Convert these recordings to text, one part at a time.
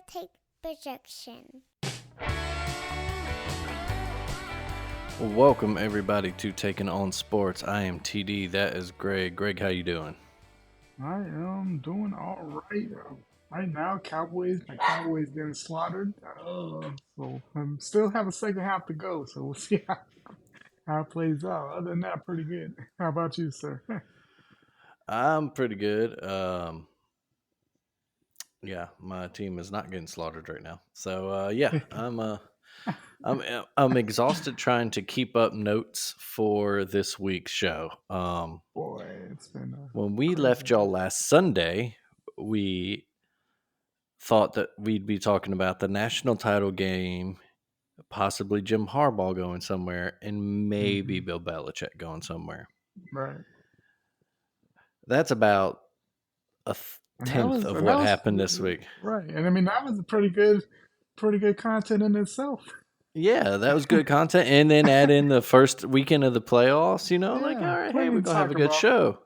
take projection. Welcome everybody to Taking On Sports. I am TD. That is Greg. Greg, how you doing? I am doing all right. Right now, my Cowboys getting slaughtered. So still have a second half to go. So we'll see how it plays out. Other than that, pretty good. How about you, sir? I'm pretty good. Yeah, my team is not getting slaughtered right now. So I'm exhausted trying to keep up notes for this week's show. Boy, it's been When we crazy. left y'all last Sunday, we thought that we'd be talking about the national title game, possibly Jim Harbaugh going somewhere, and maybe Bill Belichick going somewhere. Right. That's about a And tenth of what happened this week. right. And I mean that was a pretty good content in itself. Yeah, that was good content. And then add in the first weekend of the playoffs, all right, hey, Plenty we're to going to have a talk good about. show.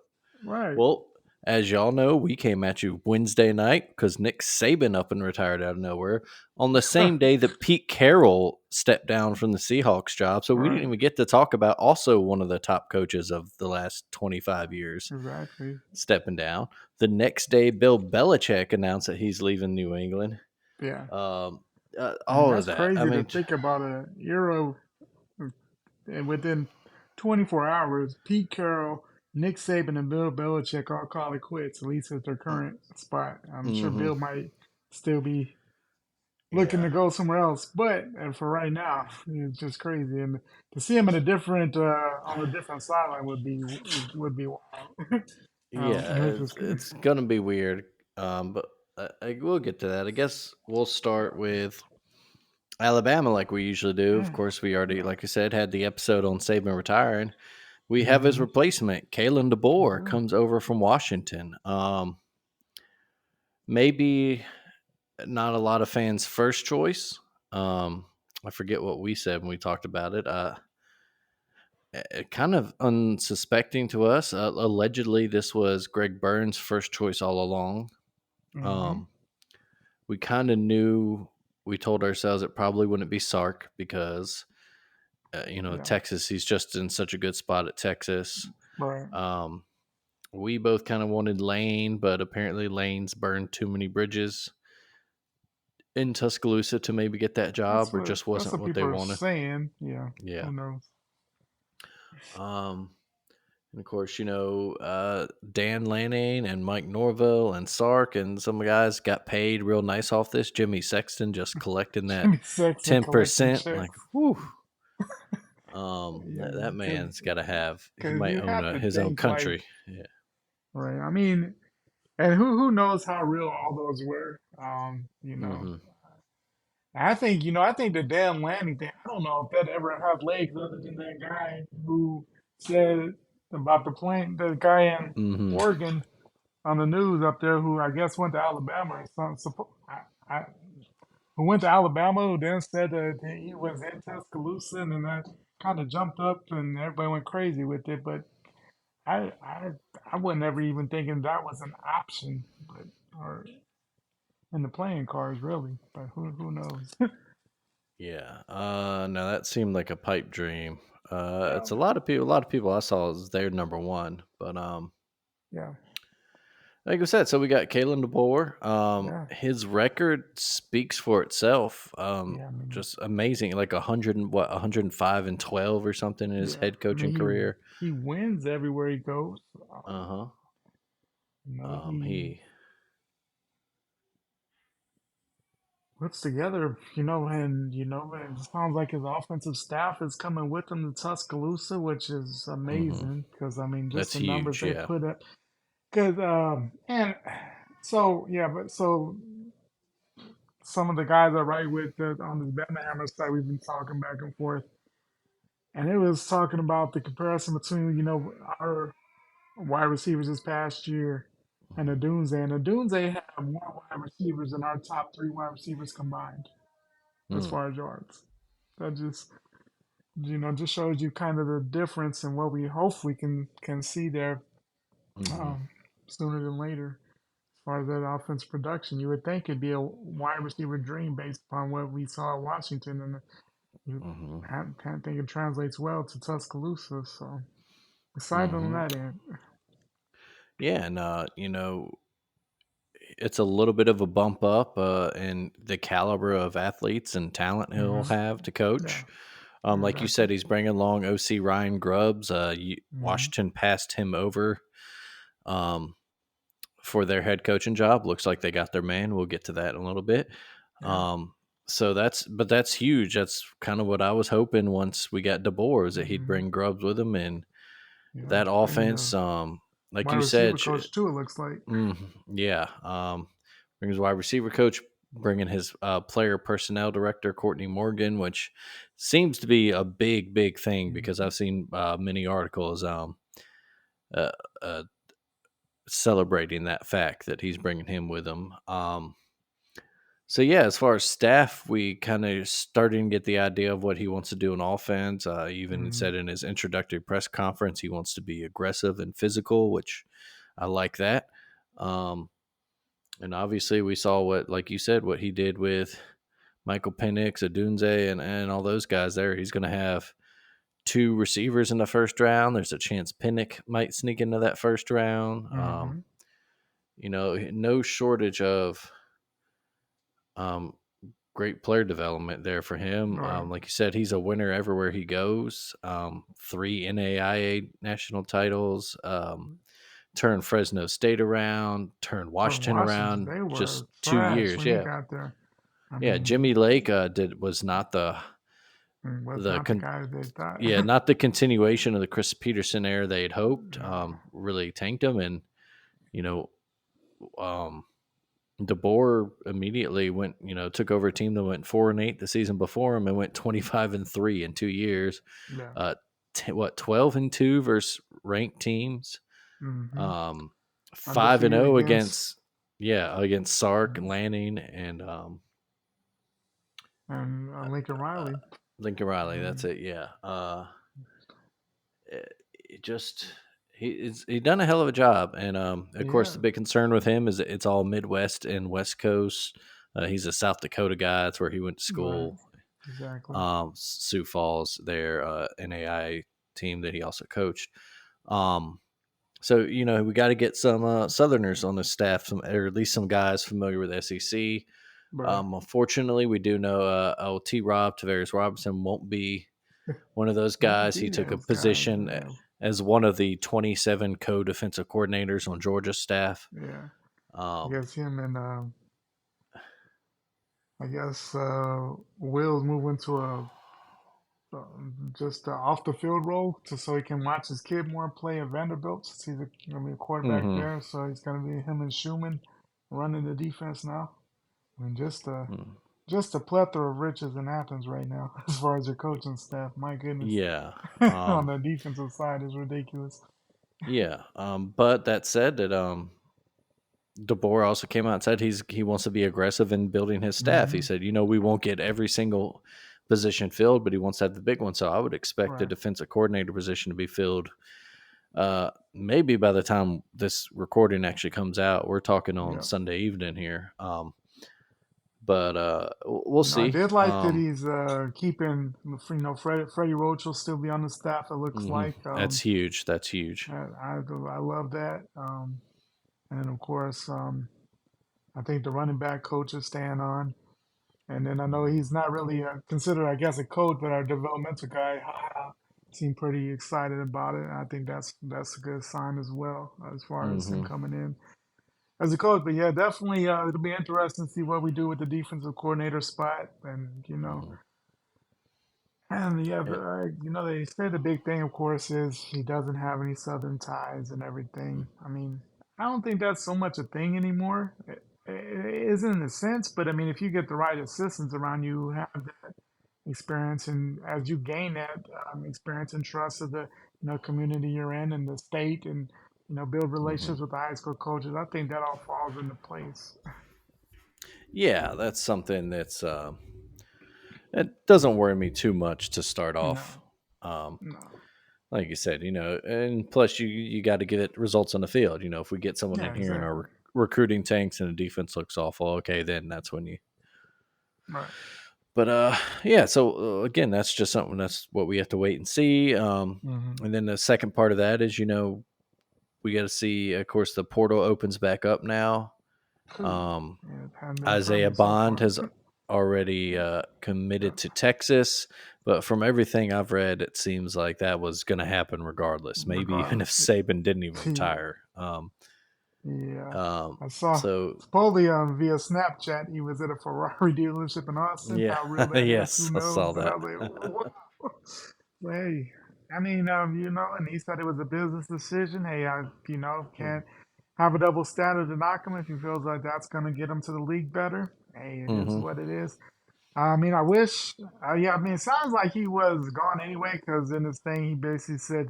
Right. Well, as y'all know, we came at you Wednesday night because Nick Saban up and retired out of nowhere on the same day that Pete Carroll stepped down from the Seahawks job. So we didn't even get to talk about also one of the top coaches of the last 25 years Exactly. stepping down. The next day, Bill Belichick announced that he's leaving New England. Yeah. All that's of that. crazy to think about a Euro and within 24 hours, Pete Carroll, Nick Saban, and Bill Belichick all call it quits, at least at their current spot. I'm sure Bill might still be looking to go somewhere else, but for right now, it's just crazy. And to see him in on a different sideline would be wild. It's gonna be weird, but we'll get to that. I guess we'll start with Alabama, like we usually do. Of course, we already, like I said, had the episode on Saban retiring. We have his replacement, Kalen DeBoer, comes over from Washington. Maybe not a lot of fans' first choice. I forget what we said when we talked about it. Kind of unsuspecting to us. Allegedly, this was Greg Burns' first choice all along. We kind of knew. We told ourselves it probably wouldn't be Sark because, Texas. He's just in such a good spot at Texas. Right. We both kind of wanted Lane, but apparently Lane's burned too many bridges in Tuscaloosa to maybe get that job, or just wasn't what they wanted. Saying, yeah. Yeah. Who knows? And of course, Dan Lanning and Mike Norville and Sark and some guys got paid real nice off this. Jimmy Sexton just collecting that 10%. Like, whew. That man's got to have. He might own his own country. Yeah. Right. I mean, and who knows how real all those were? I think the Dan Lanning thing. I don't know if that ever had legs other than that guy who said about the guy in Oregon on the news up there who I guess went to Alabama or something. Who went to Alabama who then said that he was in Tuscaloosa and then that kind of jumped up and everybody went crazy with it. But I I I wasn't ever even thinking that was an option, but or in the playing cards really. But who knows? Yeah. No, that seemed like a pipe dream. It's a lot of people. A lot of people I saw is their number one, but Yeah. like I said, so we got Kalen DeBoer. His record speaks for itself. Just amazing, like 105-12 or something in his head coaching career. He wins everywhere he goes. He puts together, and it sounds like his offensive staff is coming with him to Tuscaloosa, which is amazing because I mean, just That's the numbers huge, they put up. Because and so but some of the guys I write with on this Bama Hammer site, we've been talking back and forth, and it was talking about the comparison between our wide receivers this past year and the Doomsday. And the Doomsday have more wide receivers than our top three wide receivers combined as far as yards. That just shows you kind of the difference in what we hopefully can see there sooner than later. far as that offense production. You would think it'd be a wide receiver dream based upon what we saw at Washington, and you can't think it translates well to Tuscaloosa. So excited on that end. Yeah, and it's a little bit of a bump up in the caliber of athletes and talent he'll Hmm. have to Yeah, coach. Like you exactly. said, he's bringing along OC Ryan Grubbs. Hmm. Washington passed him over um, for their head coaching job. Looks like they got their man. We'll get to that in a little bit. Yeah. So that's huge. That's kind of what I was hoping once we got DeBoer is that he'd Hmm. bring Grubbs with him and Yeah. that And offense. Like wide you receiver said, coach too. It looks like. yeah. Brings wide receiver coach, bringing his player personnel director Courtney Morgan, which seems to be a big thing because Hmm. I've seen many articles uh, uh, celebrating that fact that he's bringing him with him. So yeah, as far as staff, we kind of starting to get the idea of what he wants to do in offense. He even Hmm. said in his introductory press conference he wants to be aggressive and physical, which I like that. Um, and obviously, we saw what, like you said, what he did with Michael Penix, Adunze, and all those guys there. He's going to have two receivers in the first round. There's a chance Penix might sneak into that first round. Hmm. No shortage of um, great player development there for him. Right. Like you said, he's a winner everywhere he goes. 3 NAIA national titles. Turned Fresno State around. Turned For Washington Washington, around. they Just were 2 years. trash when he Yeah, got there. I yeah. mean, Jimmy Lake was not was the not the guy they thought. yeah, not the continuation of the Chris Peterson era they had hoped. No. Really tanked him, and you know, um, DeBoer immediately went, took over a team that went 4-8 the season before him and went 25-3 in 2 years. Yeah. 12-2 versus ranked teams. Hmm. Um, five and Undefeated zero against against Sark and Lanning and Lincoln Riley. Lincoln Riley. That's Um, it. Yeah. It just he done a hell of a job, and of course the yeah. big concern with him is that it's all Midwest and West Coast. He's a South Dakota guy. That's where he went to Right. school. Exactly. Sioux Falls, their NAI team that he also coached. Um, so we got to get some Southerners on the staff, or at least some guys familiar with SEC. Right. Unfortunately, we do know T. Rob Tavares Robinson won't be one of those Won't guys. be He took a those guys. position Yeah. as one of the 27 co-defensive coordinators on Georgia's staff. Yeah. I Um, guess him and Will's moving to a just off the field role so he can watch his kid more play at Vanderbilt since he's gonna be a quarterback mhm, there. So he's gonna be him and Schumann running the defense now. I mean, mm, just a plethora of riches in Athens right now as far as your coaching staff. My goodness, yeah, on the defensive side is ridiculous. yeah. But that said, that DeBoer also came out and said he wants to be aggressive in building his staff. He Hmm. said, we won't get every single position filled, but he wants to have the big one. So I would expect the Right. defensive coordinator position to be filled. Maybe by the time this recording actually comes out, we're talking on Yeah. Sunday evening here. But we'll I see. did like that he's keeping, Freddie Roach will still be on the staff. It looks like. That's huge. That's huge. I love that. And of course, I think the running back coach is staying on. And then I know he's not really considered, I guess, a coach, but our developmental guy seemed pretty excited about it. And I think that's a good sign as well as far as him Mm-hmm. coming in as a coach. But yeah, definitely, it'll be interesting to see what we do with the defensive coordinator spot. Mm-hmm. And yeah, Yeah. they say the big thing, of course, is he doesn't have any Southern ties and everything. I mean, I don't think that's so much a thing anymore. It is in a sense, but I mean, if you get the right assistants around you who have that experience, and as you gain that experience and trust of the community you're in and the state, and build Mm-hmm. relationships with the high school coaches, I think that all falls into place. Yeah, that's something it doesn't worry me too much to start off. No, Um, no, like you said, and plus you got to get results on the field. If we get someone yeah, in here in our exactly. recruiting tanks and the defense looks awful, okay, then that's when you. Right. But yeah. So again, that's just something that's what we have to wait and see. Mm-hmm. And then the second part of that is, we got to see. Of course, the portal opens back up now. Yeah, it hadn't been Isaiah friendly so Bond far. has already committed Yeah. to Texas, but from everything I've read, it seems like that was going to happen regardless. Maybe even if Regardless. Saban didn't even Yeah. retire. Yeah. Um, I saw so supposedly via Snapchat he was at a Ferrari dealership in Austin. yeah, How real that is, who yes, I knows? saw But I that. was like, wow. But hey, I mean, and he said it was a business decision. Hey, I, can't have a double standard to knock him if he feels like that's going to get him to the league better. Hey, it is Hmm. what it is. I mean, I wish, yeah, I mean, it sounds like he was gone anyway because in his thing, he basically said,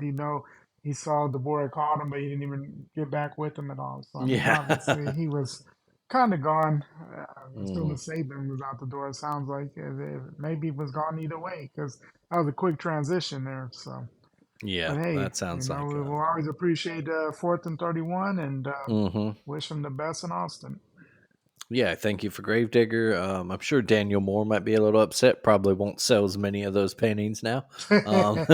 he saw DeBoer called him, but he didn't even get back with him at all. So, I mean, Yeah. obviously, he was kind of gone as soon Mhm. as Saban was out the door. It sounds like maybe he was gone either way because that was a quick transition there. So, Yeah, but hey, that sounds like. we'll always appreciate 4th and 31 and Mhm. wish him the best in Austin. Yeah, thank you for Gravedigger. I'm sure Daniel Moore might be a little upset. Probably won't sell as many of those paintings now. Um,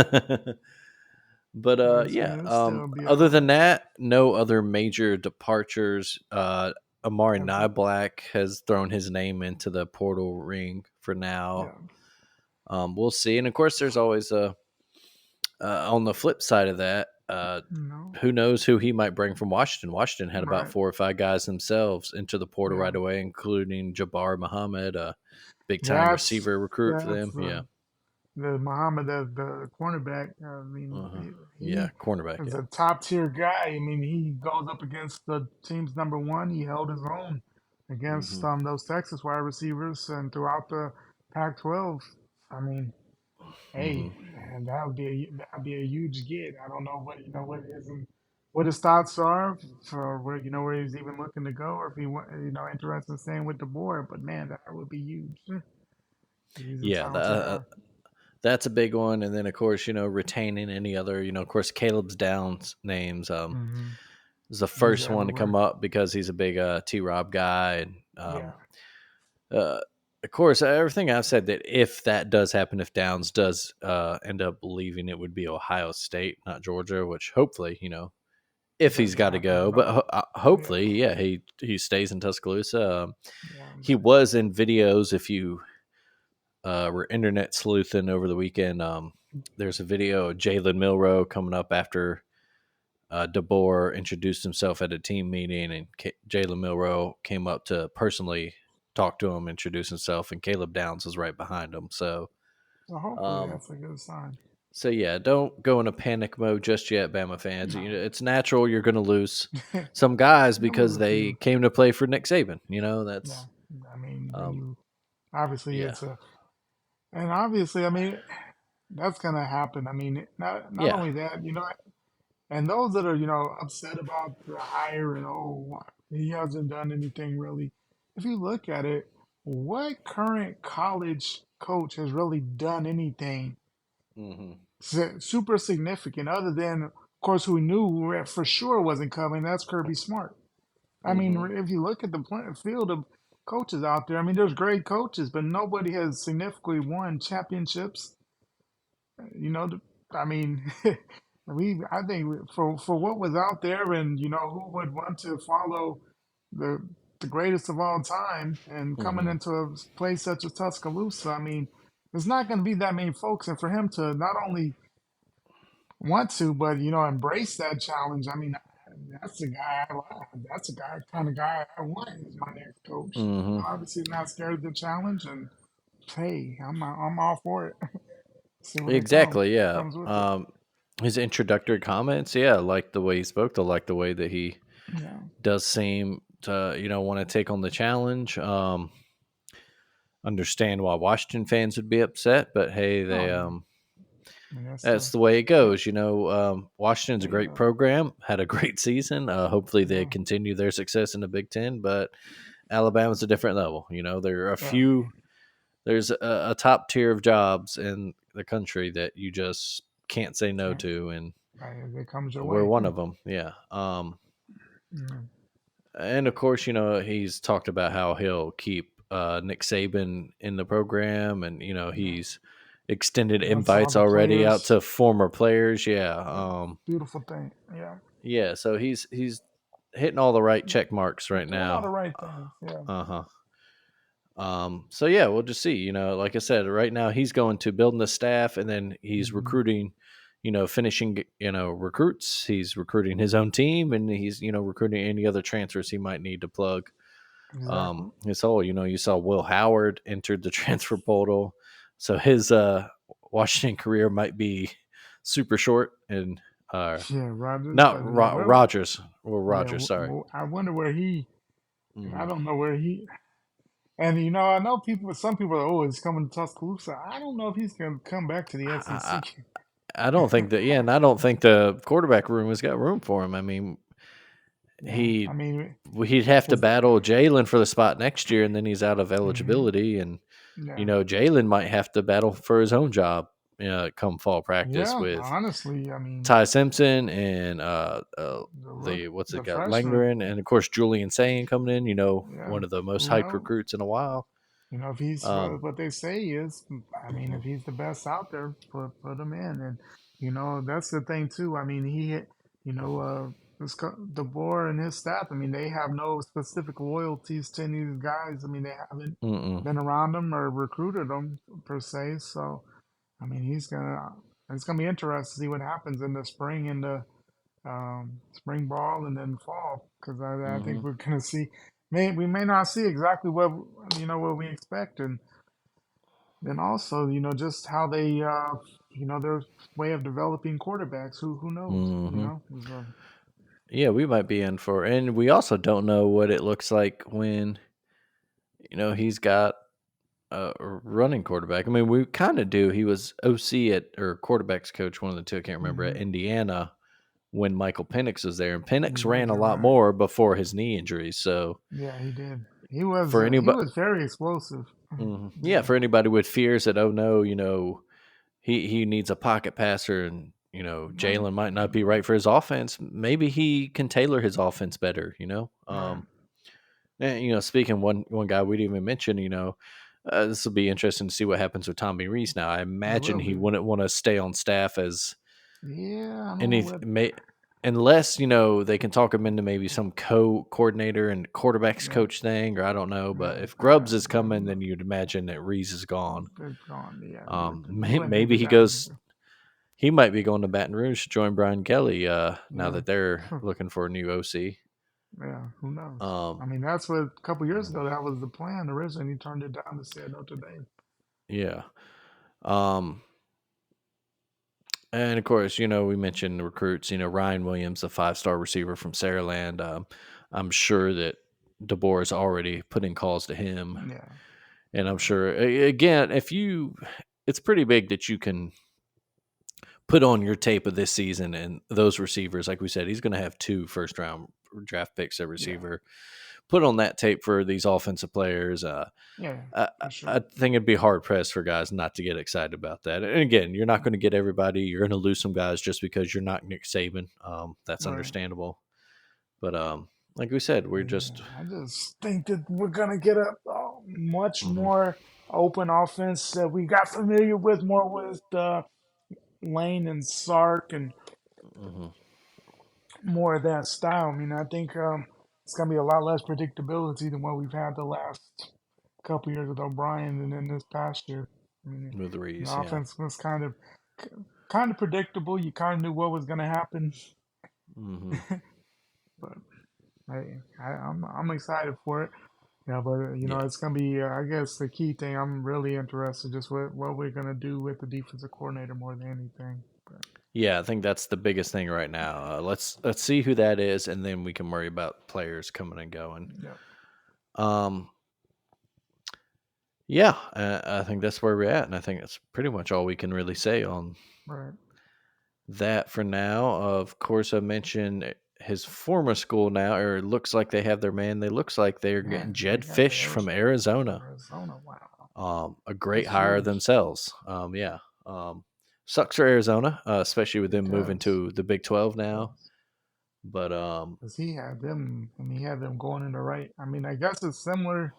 but But yeah. it'll still be all Other than right. that, no other major departures. Amari As a, Niblack has thrown his name into the portal ring for yeah, now. We'll see, and of course, there's always a on the flip side of that. no, Who knows who he might bring from Washington? Washington had about right, 4 or 5 guys themselves into the portal yeah. right away, including Jabbar Muhammad, a big time That's receiver recruit for that's them. Yeah. the Muhammad, the cornerback. I mean, Uh-huh. Yeah. he Cornerback. is Yeah. a top tier guy. I mean, he goes up against the team's number one. He held his own against Hmm. those Texas wide receivers and throughout the Pac-12. I mean, Hmm. hey, and that'd be a huge get. I don't know what his thoughts are for where where he's even looking to go, or if he interested in staying with the board. But man, that would be huge. He's a Yeah. talented guy. That's a big one. And then, of course, retaining any other, of course, Caleb's Downs names Hmm. is the He's first one to come everywhere. up because he's a big T Rob guy. And Yeah. Uh, of course, everything I've said that if that does happen, if Downs does end up leaving, it would be Ohio State, not Georgia. Which hopefully, if he's Doesn't got to happen go, at but all. Yeah. hopefully, yeah, he stays in Tuscaloosa. Yeah. He was in videos. If you were internet sleuthing over the weekend, there's a video of Jalen Milrow coming up after DeBoer introduced himself at a team meeting, and Jalen Milrow came up to personally talk to him, introduce himself, and Caleb Downs was right behind him. So, So hopefully um, that's a good sign. so yeah, don't go in a panic mode just yet, Bama fans. No. It's natural you're going to lose some guys You'll lose because a they few. came to play for Nick Saban. Yeah. That's I mean, when um, you obviously yeah, and obviously, I mean, that's gonna happen. I mean, not yeah, only that, and those that are upset about the hire and oh he hasn't done anything really. If you look at it, what current college coach has really done anything hmm super significant other than, of course, who we knew for sure wasn't coming? That's Kirby Smart. I mean, hmm if you look at the field of coaches out there, I mean, there's great coaches, but nobody has significantly won championships. You know, I mean, I think for what was out there, and who would want to follow the the greatest of all time, and coming hmm into a place such as Tuscaloosa, I mean, there's not going to be that many folks, and for him to not only want to, but embrace that challenge. I mean, that's the guy. That's the guy kind of guy I want as my next coach. hmm Obviously, not scared of the challenge, and hey, I'm all for it. See what it exactly, yeah. comes with it. His introductory comments, yeah, I like the way he spoke. I like the way that he Yeah. does seem to want to take on the challenge. Understand why Washington fans would be upset, but hey, Oh they yeah. I mean, that's the way it goes. Washington's a they great program, had a great season. Hopefully, they yeah, continue their success in the Big Ten, but Alabama's a different level. There are yeah. there's a top tier of jobs in the country that you just can't say no Can't to, and right, if it comes your we're way. one of them. Yeah. Yeah. And of course, he's talked about how he'll keep Nick Saban in the program, and Yeah. he's extended That's all invites the already out players. to former players. Yeah. Yeah, Beautiful thing. Yeah. yeah. So he's hitting all the right check marks He's right doing all the now. right things. Yeah. Uh huh. So yeah, we'll just see. Like I said, right now he's going to building the staff, and then he's Hmm. recruiting. Finishing. Recruits. He's recruiting his own team, and he's recruiting any other transfers he might need to plug. Exactly. It's all you saw. Will Howard entered the transfer portal, so his Washington career might be super short. And Yeah, Rogers. not But yeah, Rogers. Well, yeah. Rogers. Sorry. I wonder where he. I Hmm. don't know where he. And I know people. Some people are, oh, he's coming to Tuscaloosa. I don't know if he's going to come back to the I, SEC. I don't think that. Yeah, and I don't think the quarterback room has got room for him. I mean, Yeah, I he mean, he'd have to because battle Jalen for the spot next year, and then he's out of hmm eligibility, and yeah, Jalen might have to battle for his own job. Come fall practice yeah. with Honestly, I mean, Ty Simpson and the rook, the what's the it got freshman. Langren, and of course Julian Saying coming in. Yeah, One of the most who hyped knows? recruits in a while. If he's Um, what they say is, I mean, mhm, if he's the best out there, put him in. And that's the thing too. I mean, DeBoer and his staff. I mean, they have no specific loyalties to any of these guys. I mean, they haven't mm-mm, been around them or recruited them per se. So, I mean, it's gonna be interesting to see what happens in the spring and the spring ball and then fall, because I think mhm, we're gonna see. We may not see exactly what we expect, and then also just how they their way of developing quarterbacks. Who knows? mhm. So, Yeah, we might be in for, and we also don't know what it looks like when he's got a running quarterback. I mean, we kind of do. He was OC or quarterbacks coach, one of the two. I can't remember, at hmm Indiana when Michael Penix was there, and Penix yeah, ran a you're lot right. more before his knee injury. So Yeah, he did. for He anybody, was very explosive. yeah, Yeah, for anybody with fears that, oh no, he needs a pocket passer, and right, Jalen might not be right for his offense. Maybe he can tailor his offense better. right. And speaking one guy we didn't even mention, this will be interesting to see what happens with Tommy Reese. Now, I It imagine will he be. wouldn't want to stay on staff as Yeah, I don't know any what. unless they can talk him into maybe some coordinator and quarterbacks Yeah, coach thing, or I don't know. But yeah, if Grubbs is yeah. Who coming, then knows? you'd imagine that Reese is gone. It's gone. Yeah, you wouldn't think Maybe of he that. goes. He might be going to Baton Rouge to join Brian Kelly. Now Yeah. that they're looking for a new OC. Yeah, who knows? I Um, mean, that's what a couple years ago that was the plan originally. He turned it down to say Notre Dame. yeah. Um, and of course, we mentioned the recruits. Ryan Williams, a 5-star receiver from Saraland. I'm sure that DeBoer is already putting calls to him, Yeah, and I'm yeah, sure again, it's pretty big that you can put on your tape of this season and those receivers. Like we said, he's going to have 2 first-round draft picks at yeah, receiver. Put on that tape for these offensive players. yeah, I for sure. I think it'd be hard pressed for guys not to get excited about that. And again, you're not going to get everybody. You're going to lose some guys just because you're not Nick Saban. That's Right. understandable. But like we said, we're Yeah, just I just think that we're gonna get a much mhm, more open offense that we got familiar with more with Lane and Sark and mhm, more of that style. I mean, I think it's gonna be a lot less predictability than what we've had the last couple years with O'Brien and then this past year. I mean, with the Reese. Yeah. offense was kind of predictable. You kind of knew what was going to happen, Hmm. but I'm excited for it. Yeah, but Yeah. it's going to be. I guess the key thing I'm really interested just what we're going to do with the defensive coordinator more than anything. But Yeah, I think that's the biggest thing right now. Let's see who that is, and then we can worry about players coming and going. yeah, Um, yeah, I think that's where we're at, and I think that's pretty much all we can really say on right. that for now. Of course, I mentioned his former school now, or it looks like they have their man. They looks like they're Yeah, getting they Jed got the Fish from Arizona. Arizona. Wow, A great that's hire huge. themselves. Yeah. Sucks for Arizona, especially with It them moving does. to the Big 12 It now. does. But Because he had them, and he had them going in the right. I mean, I guess it's similar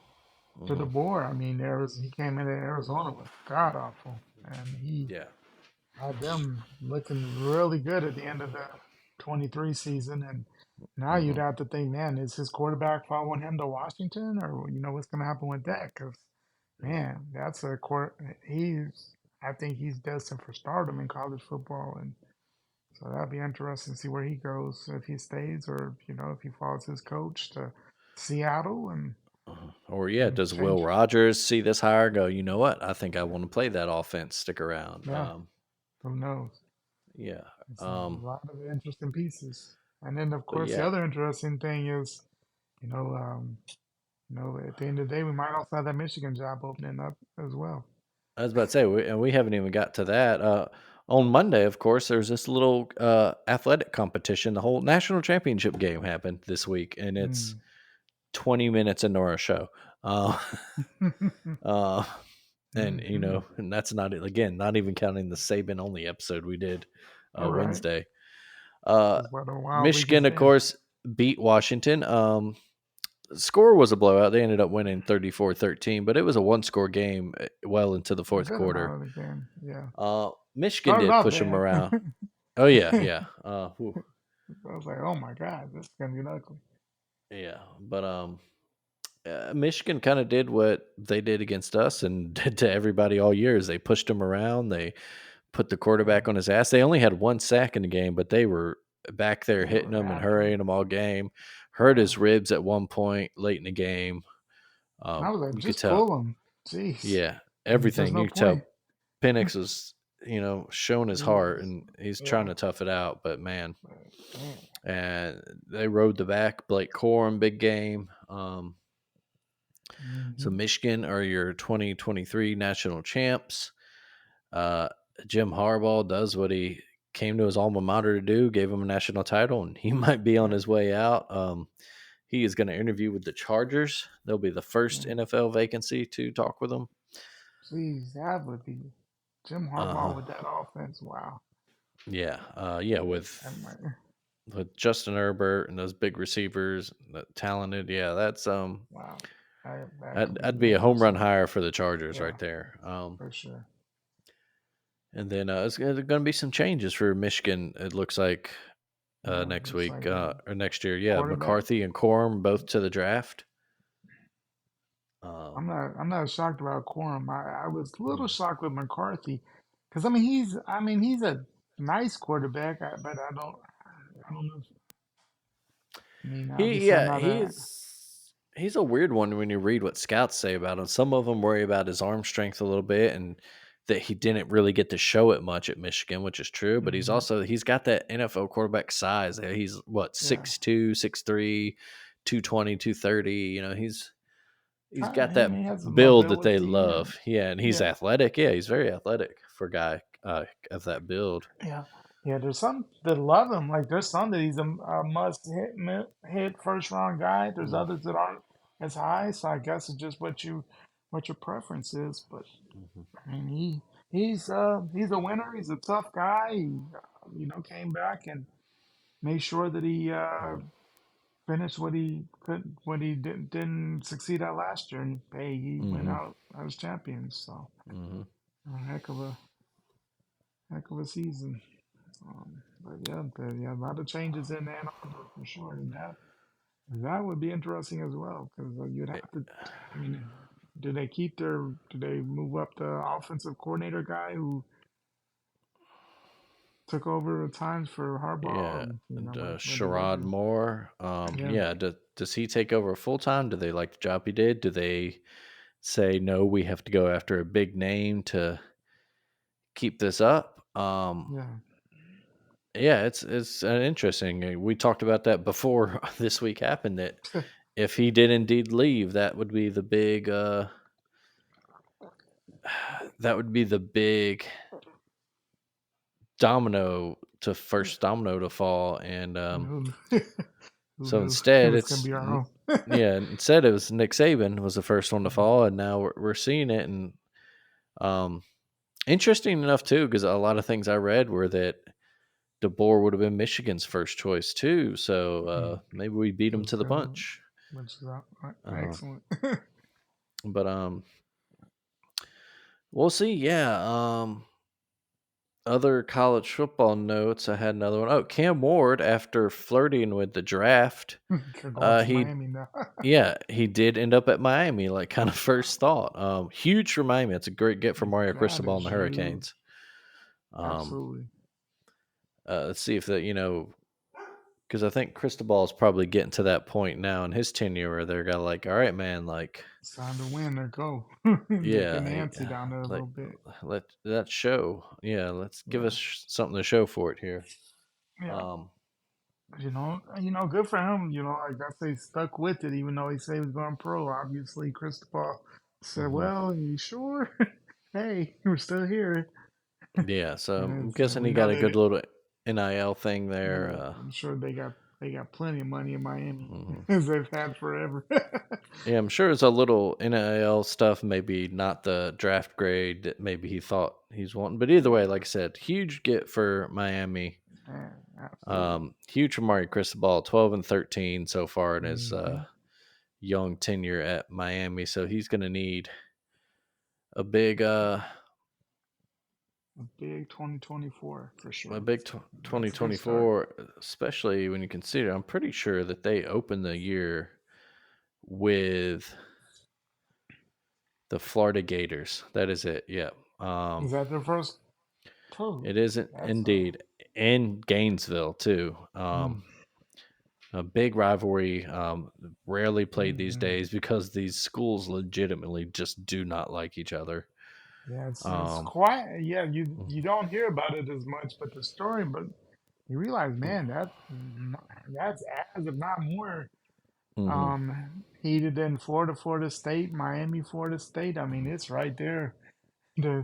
to mhm, DeBoer. I mean, he came into Arizona was god awful, and he yeah, had them looking really good at the end of the 23 season. And now you'd hmm have to think, man, is his quarterback following him to Washington, or what's going to happen with that? Because man, that's a court. I think he's destined for stardom in college football, and so that'd be interesting to see where he goes if he stays, or if he follows his coach to Seattle and or yeah, does Will change. Rogers see this hire? And go, you know what? I think I want to play that offense. Stick around. Yeah, who knows? Yeah. It's a Um, lot of interesting pieces. And then, of but course, the yeah, other interesting thing is, you know, um, at the end of the day, we might also have that Michigan job opening up as well. I was about to say, and we haven't even got to that. On Monday, of course, there's this little athletic competition. The whole national championship game happened this week, and it's Mm. 20 minutes into our show. Uh, uh, and Hmm. and that's not again, not even counting the Saban only episode we did All right. Wednesday. Uh, Just what a wild week it's Michigan, of been. course, beat Washington. Score was a blowout. They ended up winning 34-13, but it was a one-score game well into the A fourth good amount quarter. of the game. Yeah. Michigan Started did off push them bad. around. Oh yeah, I yeah, whew, was like, oh my God, this is going to get ugly. yeah. But Michigan kind of did what they did against us and did to everybody all year. Is they pushed them around. They put the Yeah. quarterback on his ass. They only had one sack in the game, but they were back there They hitting were them and after him. hurrying them all game. Hurt Yeah. his ribs at one point late in the game. I was like, You could just tell. pull him. Jeez. Yeah, There's everything. no You could tell point. Penix was, showing his He heart was. and he's trying Yeah. to tough it out. But man, But, man. and they rode the back. Blake Corum, big game. So Hmm. Michigan are your 2023 national champs. Uh, Jim Harbaugh does what he came to his alma mater to do, gave him a national title, and he might be on Yeah. his way out. He is going to interview with the Chargers. They'll be the first Yeah. NFL vacancy to talk with them. Please, that would be Jim Uh, Harbaugh with that offense. Wow. yeah, That might, with Justin Herbert and those big receivers, that talented. Yeah, that's wow. That could be I'd be a home run interesting. hire for the Chargers Yeah, right there. for sure. And then it's going to be some changes for Michigan. It looks like Yeah, next looks week like or next year. Yeah, quarterback. McCarthy and Corum both to the draft. I'm Um, not. I'm not shocked about Corum. I was a little mm. shocked with McCarthy, because he's a nice quarterback, but I don't know. Obviously, I'm not a. He's a weird one when you read what scouts say about him. Some of them worry about his arm strength a little bit and that he didn't really get to show it much at Michigan, which is true. But Hmm. he's got that NFL quarterback size. He's what Yeah, 6'2", 6'3", 220, 230. He's got I that mean, he has the build that they mobility, and love. Yeah, and he's yeah, athletic. Yeah, he's very athletic for a guy of that build. yeah, yeah. There's some that love him. Like there's some that he's a must hit first round guy. There's Mm, others that aren't as high. So I guess it's just what your preference is. But mhm, I mean, he's a winner. He's a tough guy. He, came back and made sure that he finished what he didn't succeed at last year. And hey, he went mhm, out as champions. So mhm. a heck of a season. But yeah, a lot of changes in Ann Arbor for sure, and that would be interesting as well because you'd have to. I mean, do they move up the offensive coordinator guy who took over at times for Harbaugh? Yeah, and Would they let Sherrod him? Moore. Yeah, Yeah, does he take over full time? Do they like the job he did? Do they say no? We have to go after a big name to keep this up. yeah. Yeah, it's interesting. We talked about that before this week happened. That if he did indeed leave, that would be the big. That would be the big first domino to fall, and Who, who so knew it instead, was gonna be our own? instead it was Nick Saban was the first one to Yeah, fall, and now we're seeing it. And um, interesting enough too, because a lot of things I read were that DeBoer would have been Michigan's first choice too. So maybe we beat him to the punch. Which is excellent. But we'll see. Yeah. Other college football notes. I had another one. Oh, Cam Ward, after flirting with the draft, Going to he Miami now. he did end up at Miami. Like kind of first thought. Huge for Miami. It's a great get for Mario Cristobal and the Hurricanes. Absolutely. Let's see if that because I think Cristobal is probably getting to that point now in his tenure where they're gonna like, all right, man, like it's time to win or go. yeah, Nancy down there a little bit. Let that show. Yeah, let's give us something to show for it here. Yeah. Good for him. I guess they stuck with it, even though he said he was going pro. Obviously, Cristobal said, "Well, you sure? Hey, we're still here." Yeah, so I'm guessing he got a good little NIL thing there. I'm sure they got plenty of money in Miami, as they've had forever. Yeah, I'm sure it's a little NIL stuff, maybe not the draft grade that maybe he thought he's wanting. But either way, like I said, huge get for Miami. Huge for Mario Cristobal, 12-13 so far in his young tenure at Miami. So he's going to need a big 2024 for sure. A big 2024, especially when you consider, I'm pretty sure that they opened the year with the Florida Gators. That is it. Yeah. Is that their first? It isn't indeed. In Gainesville too. A big rivalry, rarely played these days because these schools legitimately just do not like each other. Yeah, it's quiet. Yeah, you don't hear about it as much, but the story, but you realize, man, that's as if not more heated than Florida State, Miami, Florida State. I mean, it's right there. I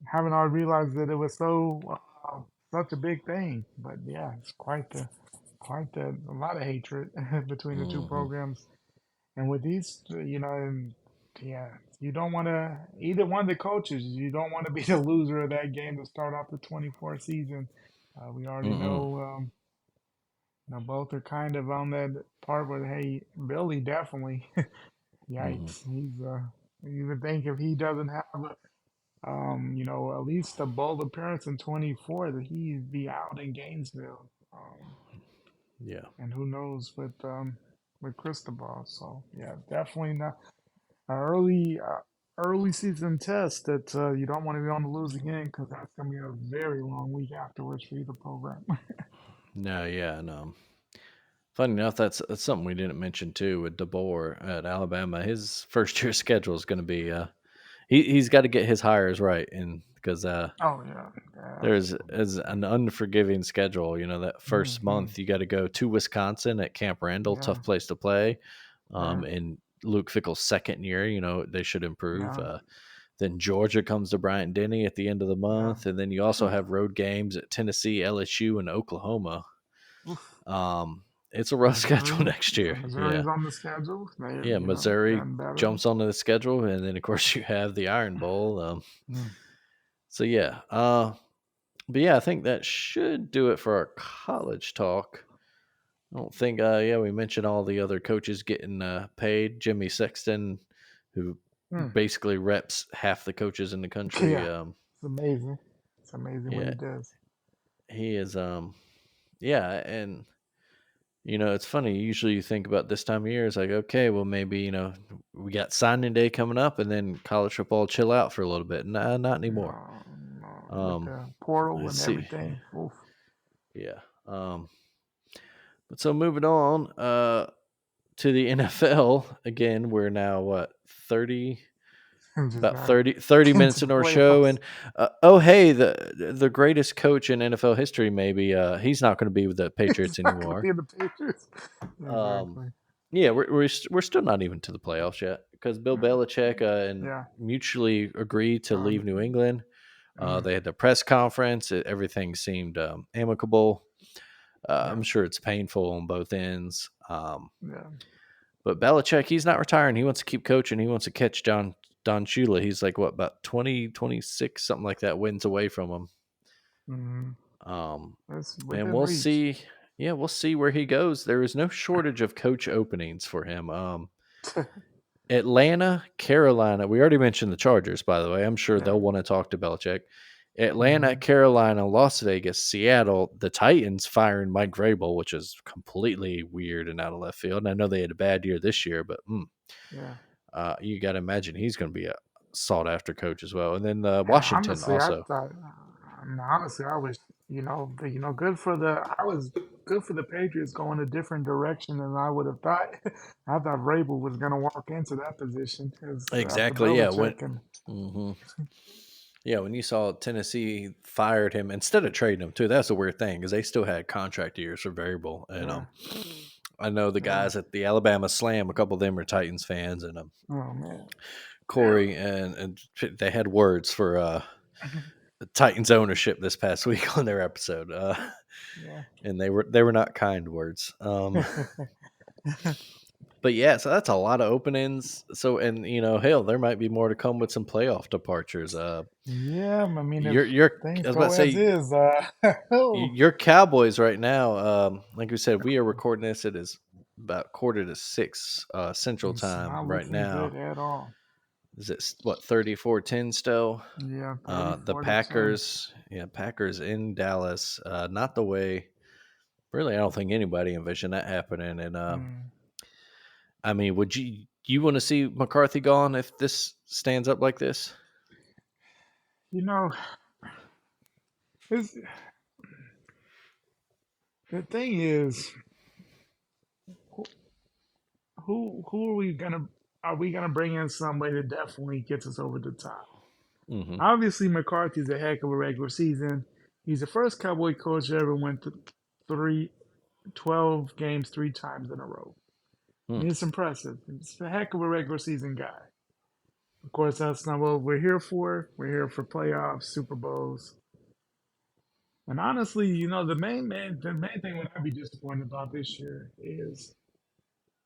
haven't all realized that it was such a big thing, but yeah, it's a lot of hatred between the two programs. And with these, you don't want to, either one of the coaches, you don't want to be the loser of that game to start off the 24 season. We already know, both are kind of on that part where, hey, Billy definitely, yikes. You would think if he doesn't have, at least a bold appearance in 24, that he'd be out in Gainesville. Yeah. And who knows with Cristobal. So yeah, definitely not an early season test that you don't want to be on the losing end, because that's going to be a very long week afterwards for either program. No, yeah, no. Funny enough, that's something we didn't mention too with DeBoer at Alabama. His first year schedule is going to be he's got to get his hires right, and because oh yeah, there's an unforgiving schedule. That first month you got to go to Wisconsin at Camp Randall, tough place to play. And Luke Fickell's second year, they should improve. Then Georgia comes to Bryant-Denny at the end of the month, and then you also have road games at Tennessee, LSU, and Oklahoma. It's a rough schedule next year. Missouri's on the schedule. Missouri jumps onto the schedule, and then of course you have the Iron Bowl. So yeah, but yeah, I think that should do it for our college talk. I don't think, we mentioned all the other coaches getting paid. Jimmy Sexton, who basically reps half the coaches in the country. Yeah, it's amazing. It's amazing what he does. He is, and it's funny. Usually you think about this time of year, it's like, okay, well, maybe, we got signing day coming up, and then college football chill out for a little bit. Nah, not anymore. With the portal and everything. Oof. Yeah. But so moving on to the NFL, again, we're now, 30 minutes into our show, and hey, the greatest coach in NFL history, maybe he's not going to be with the Patriots anymore. The Patriots. Exactly. Yeah, we're still not even to the playoffs yet, because Bill Belichick mutually agreed to leave New England. They had the press conference. Everything seemed amicable. I'm sure it's painful on both ends. But Belichick, he's not retiring. He wants to keep coaching. He wants to catch John Don Shula. He's like what, about 20, 26, something like that, wins away from him. That's And within we'll reach. see. Yeah, we'll see where he goes. There is no shortage of coach openings for him. Atlanta, Carolina. We already mentioned the Chargers, by the way. I'm sure they'll want to talk to Belichick. Atlanta, Carolina, Las Vegas, Seattle, the Titans firing Mike Vrabel, which is completely weird and out of left field. And I know they had a bad year this year, but you got to imagine he's going to be a sought after coach as well. And then Washington Honestly, I also. thought. Honestly, I was, good for the. I was good for the Patriots going a different direction than I would have thought. I thought Vrabel was going to walk into that position after Exactly. Yeah. Belichick and. Yeah, when you saw Tennessee fired him instead of trading him too, that's a weird thing because they still had contract years for Variable, and I know the guys at the Alabama Slam, a couple of them are Titans fans, and Oh man, Corey and they had words for the Titans ownership this past week on their episode, and they were not kind words. But yeah, so that's a lot of openings. So, and hell, there might be more to come with some playoff departures. yeah. I mean, if You're things I was about go to as say is, your Cowboys right now. Like we said, we are recording this. It is about 5:45 Central it's Time not right looking now. good at all. Is it what 34-10 still? Yeah, The 30-40. Packers in Dallas. Not the way. Really, I don't think anybody envisioned that happening. And I mean, would you want to see McCarthy gone if this stands up like this? It's, the thing is, who are we gonna? Are we gonna bring in somebody that definitely gets us over the top? Obviously, McCarthy's a heck of a regular season. He's the first Cowboy coach that ever went to 12 games 3 times in a row. I mean, it's impressive. It's a heck of a regular season guy. Of course, that's not what we're here for. We're here for playoffs, Super Bowls. And honestly, the main thing what I'd be disappointed about this year is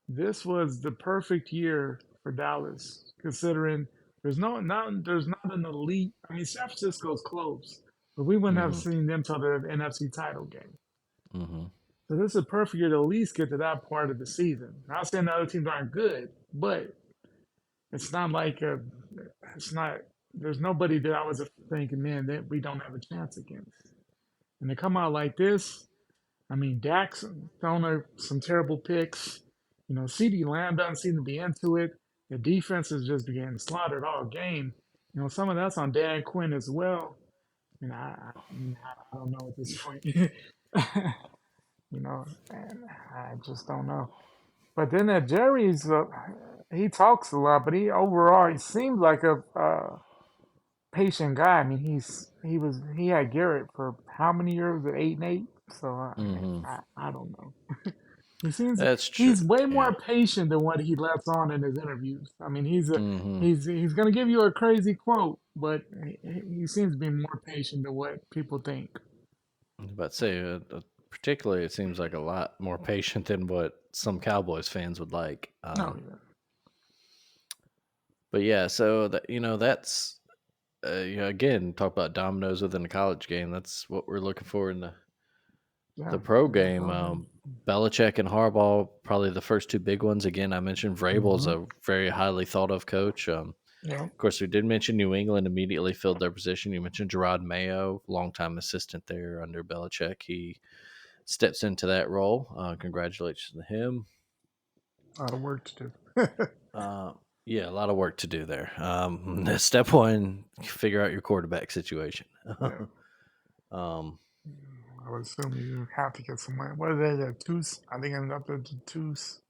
this was the perfect year for Dallas, considering there's not an elite. I mean, San Francisco's close, but we wouldn't have seen them till the NFC title game. So this is a perfect year to at least get to that part of the season. Not saying the other teams aren't good, but it's not like it's not. There's nobody that I was thinking, man, that we don't have a chance against. And to come out like this, I mean, Dak's thrown some terrible picks. CeeDee Lamb doesn't seem to be into it. The defense is just getting slaughtered all game. Some of that's on Dan Quinn as well. I don't know at this point. And I just don't know. But then Jerry's, he talks a lot, but he seems like a patient guy. I mean, he had Garrett for how many years? 8 and 8. So I don't know. That's true. He's way Yeah. more patient than what he lets on in his interviews. I mean, he's gonna give you a crazy quote, but he seems to be more patient than what people think. I was about to say, particularly, it seems like a lot more patient than what some Cowboys fans would like. No, yeah. But yeah, so that's again, talk about dominoes within the college game. That's what we're looking for in the pro game. Belichick and Harbaugh, probably the first two big ones. Again, I mentioned Vrabel's a very highly thought of coach. Of course, we did mention New England immediately filled their position. You mentioned Gerard Mayo, longtime assistant there under Belichick. He steps into that role. Congratulations to him. A lot of work to do. Yeah, a lot of work to do there. Step one, figure out your quarterback situation. I would assume you have to get someone. What are they? The twos? I think ended up at the twos.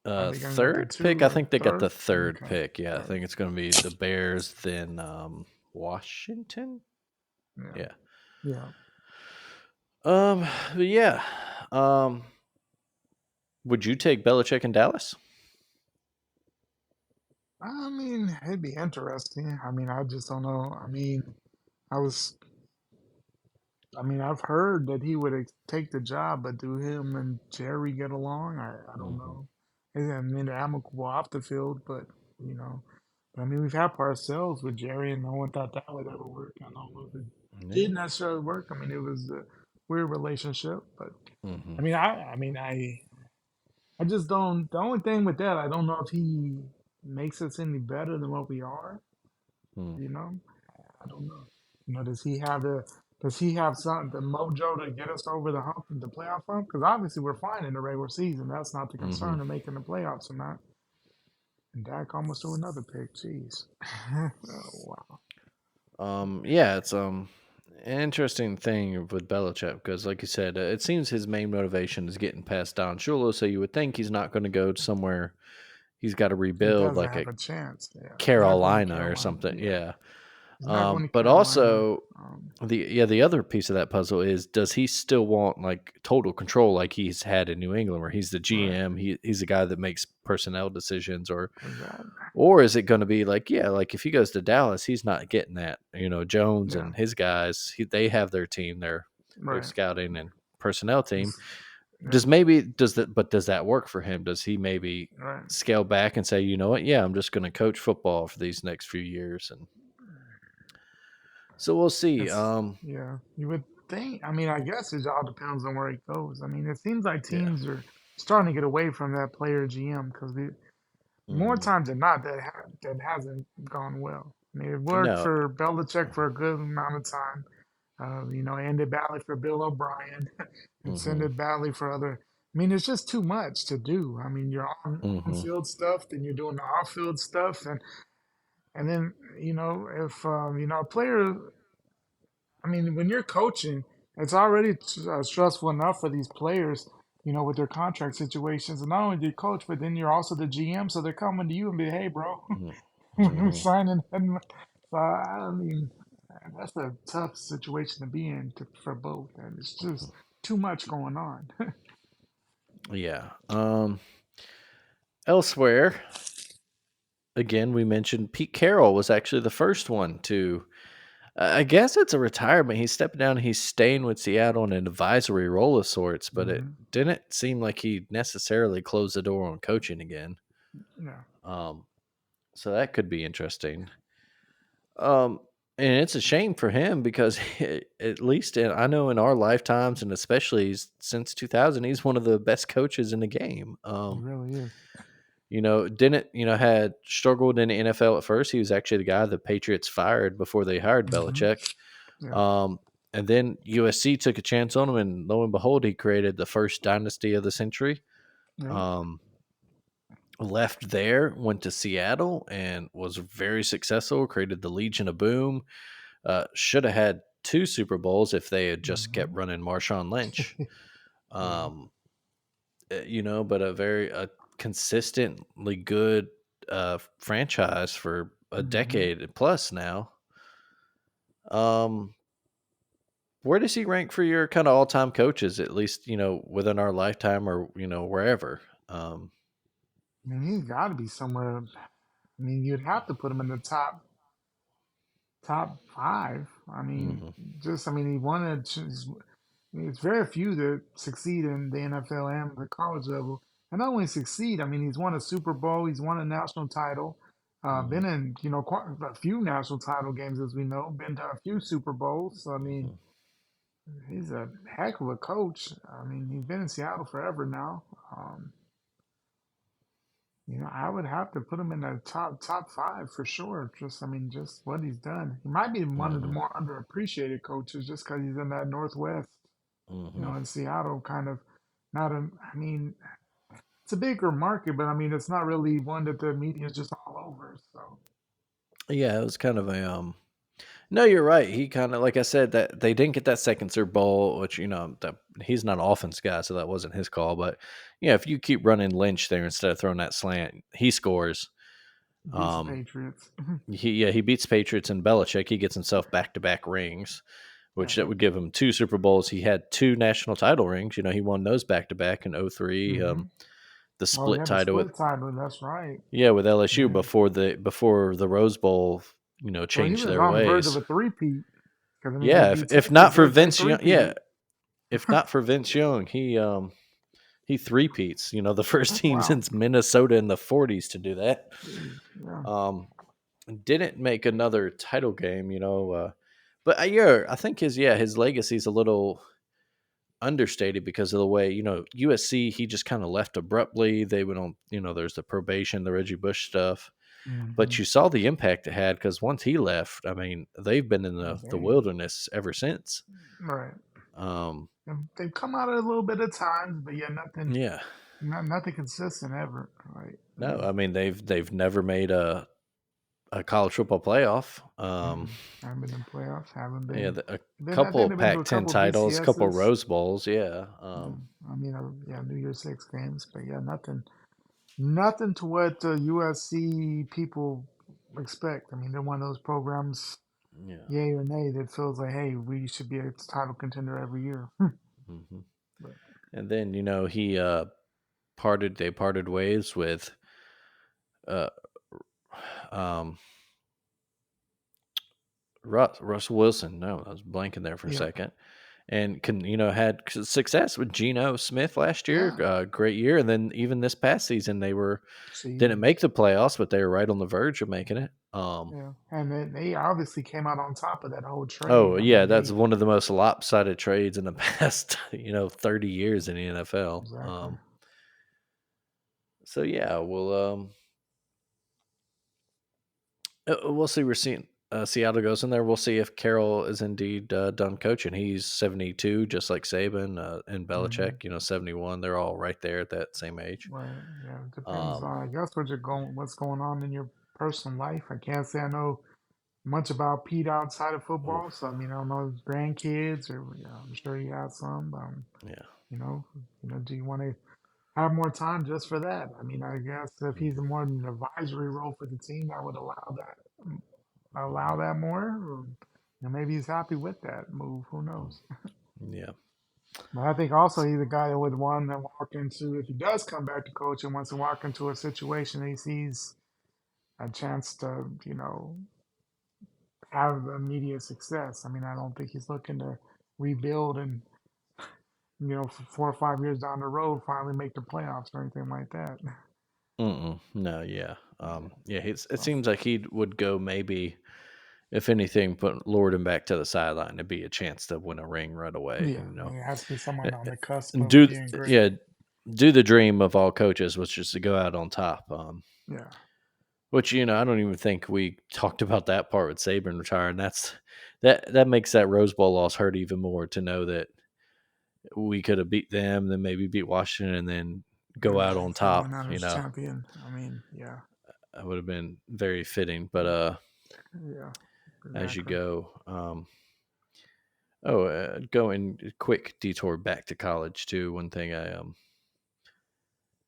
Third pick. I think they got the third Okay. pick. Yeah, I think it's going to be the Bears, then Washington. Yeah. But yeah. Would you take Belichick in Dallas? I mean, it'd be interesting. I mean, I just don't know. I mean, I've heard that he would take the job, but do him and Jerry get along? I don't know. I mean, they're amicable off the field, but I mean, we've had Parcells with Jerry, and no one thought that would ever work. I don't know if it Yeah. did necessarily work. I mean, it was a weird relationship, but Mm-hmm. I just don't. The only thing with that, I don't know if he makes us any better than what we are. Mm. You know, I don't know. You know, does he have something the mojo to get us over the hump in the playoff hump? Because obviously we're fine in the regular season. That's not the Mm-hmm. concern of making the playoffs or not. And Dak almost threw another pick. Jeez. Oh, wow. Yeah, it's an interesting thing with Belichick because, like you said, it seems his main motivation is getting past Don Shula. So you would think he's not going to go somewhere. He's got to He rebuild doesn't like a have a chance. Yeah, he's not going to Carolina or Carolina. something. Yeah, Yeah. he's not going to But Carolina. also the other piece of that puzzle is, does he still want like total control like he's had in New England, where he's the Right. GM, he's the guy that makes personnel decisions, Exactly. or is it going to be like, yeah, like if he goes to Dallas, he's not getting that. Jones Yeah. and his guys, they have their team, their Right. scouting and personnel team. Yeah. Does that work for him? Does he maybe Right. scale back and say, you know what, yeah, I'm just going to coach football for these next few years, and so we'll see. Yeah. You would think. I mean, I guess it all depends on where he goes. I mean, it seems like Yeah. teams are starting to get away from that player GM because more Mhm. times than not that hasn't gone well. I mean, it worked No. for Belichick for a good amount of time. Ended badly for Bill O'Brien. It's Mhm. ended badly for other. I mean, it's just too much to do. I mean, you're on Mhm. field stuff, then you're doing the off field stuff, and then if a player. I mean, when you're coaching, it's already stressful enough for these players. With their contract situations, and not only do you coach, but then you're also the GM, so they're coming to you and be, "Hey, bro, Mhm. we're Mhm. signing." And so I mean, that's a tough situation to be in for both, and it's just too much going on. Yeah. Elsewhere, again, we mentioned Pete Carroll was actually the first one to. I guess it's a retirement. He's stepping down. He's staying with Seattle in an advisory role of sorts, but it Hmm. didn't seem like he necessarily closed the door on coaching again. Yeah, Um, so that could be interesting. Um, and it's a shame for him because at least I know in our lifetimes, and especially since 2000, he's one of the best coaches in the game. he really is. Didn't had struggled in the NFL at first. He was actually the guy the Patriots fired before they hired Hmm. Belichick. Yeah, Um, and then USC took a chance on him, and lo and behold, he created the first dynasty of the century. yeah. Um, Left there, went to Seattle, and was very successful. Created the Legion of Boom. Should have had 2 Super Bowls if they had just kept Hmm. running Marshawn Lynch. Yeah. Um, but a consistently good franchise for a Hmm. decade plus now. Um, where does he rank for your kind of all time coaches, at least, within our lifetime or, wherever? Um, I mean, he's got to be somewhere. I mean, you'd have to put him in the top five. I mean, mhm, he wanted to. It's very few that succeed in the NFL and the college level. And not only succeed, I mean, he's won a Super Bowl, he's won a national title, mhm, been in, quite a few national title games, as we know, been to a few Super Bowls. So, I mean, mhm, he's a heck of a coach. I mean, he's been in Seattle forever now. Um, I would have to put him in the top five for sure. Just what he's done. He might be one of the mhm, more underappreciated coaches just because he's in that Northwest, mhm. in Seattle, kind of not a. I mean, it's a bigger market, but I mean, it's not really one that the media is just all over. So Yeah, it was kind of a no, you're right. He kind of, like I said, that they didn't get that second Super Bowl, which that he's not an offense guy, so that wasn't his call. But if you keep running Lynch there instead of throwing that slant, he scores. he beats the Um, Patriots. he beats Patriots and Belichick. He gets himself back to back rings, Yeah. which that would give him 2 Super Bowls. He had 2 national title rings. He won those back to back in '03. Hmm. The Oh split yeah, the title with split title. That's right. with LSU Yeah. before the Rose Bowl, Well, he changed was their on the verge of ways. a three-peat because I mean they Yeah, beat if Texas. not for They Vince Young, three-peated. if not for Vince Young, he three-peats. The first That's team wow. since Minnesota in the '40s to do that. Jeez. Yeah. Um, didn't make another title game, but yeah, I think his legacy is a little understated because of the way, USC, he just kind of left abruptly. They went on, there's the probation, the Reggie Bush stuff. But Mm-hmm. you saw the impact it had because once he left, I mean, they've been in the They, wilderness ever since. right. Um, They've come out a little bit of times, but yeah, yeah, nothing consistent ever. Right. no, I mean they've never made a college football playoff. Haven't been in playoffs. Haven't Yeah, been. a I couple think of they've been to a Pac-10 couple titles, couple BCSs. Rose Bowls. Yeah, Yeah. I mean, yeah, New Year's Six games, but yeah, nothing to what the USC people expect. I mean, they're one of those programs, yeah. yay or nay, that feels like, hey, we should be a title contender every year. Hmm. But And then he they parted ways with uh um Russell Wilson. No, I was blanking there for a yeah, second. And had success with Geno Smith last year, yeah. great year, and then even this past season didn't See, make the playoffs, but they were right on the verge of making it. yeah, and they obviously came out on top of that whole trade. Oh I yeah, mean, that's they one of the most lopsided trades in the past 30 years in the NFL. exactly. So yeah, we'll see. We're seeing Seattle goes in there. We'll see if Carroll is indeed done coaching. He's 72, just like Saban and Hmm. Belichick. 71. They're all right there at that same age. Right. Yeah. It depends Um, on, I guess, what's going on in your personal life. I can't say I know much about Pete outside of football. oof, So I mean, I don't know his grandkids, or I'm sure he has some. yeah. You know, do you want to have more time just for that? I mean, I guess if he's Mhm, more in an advisory role for the team, I would allow mhm, that more. Or, maybe he's happy with that move. Who knows? yeah. But I think also he's a guy that would want to walk into, if he does come back to coach and wants to walk into a situation he sees a chance to, have immediate success. I mean, I don't think he's looking to rebuild and, 4 or 5 years down the road, finally make the playoffs or anything like that. Mm-mm. No, yeah. Yeah. Yeah, it So, seems like he would go maybe, if anything, put lured him back to the sideline to be a chance to win a ring right away. yeah, I mean, it has to be Uh, someone on the cusp and of being great. yeah, do the dream of all coaches, which is to go out on top. Yeah. Which I don't even think we talked about that part with Saban retiring. That makes that Rose Bowl loss hurt even more to know that we could have beat them, then maybe beat Washington, and then go out Right. on So going top. out as champion. I mean, yeah. That would have been very fitting. But Yeah. as you Exactly. go, going quick detour back to college too. One thing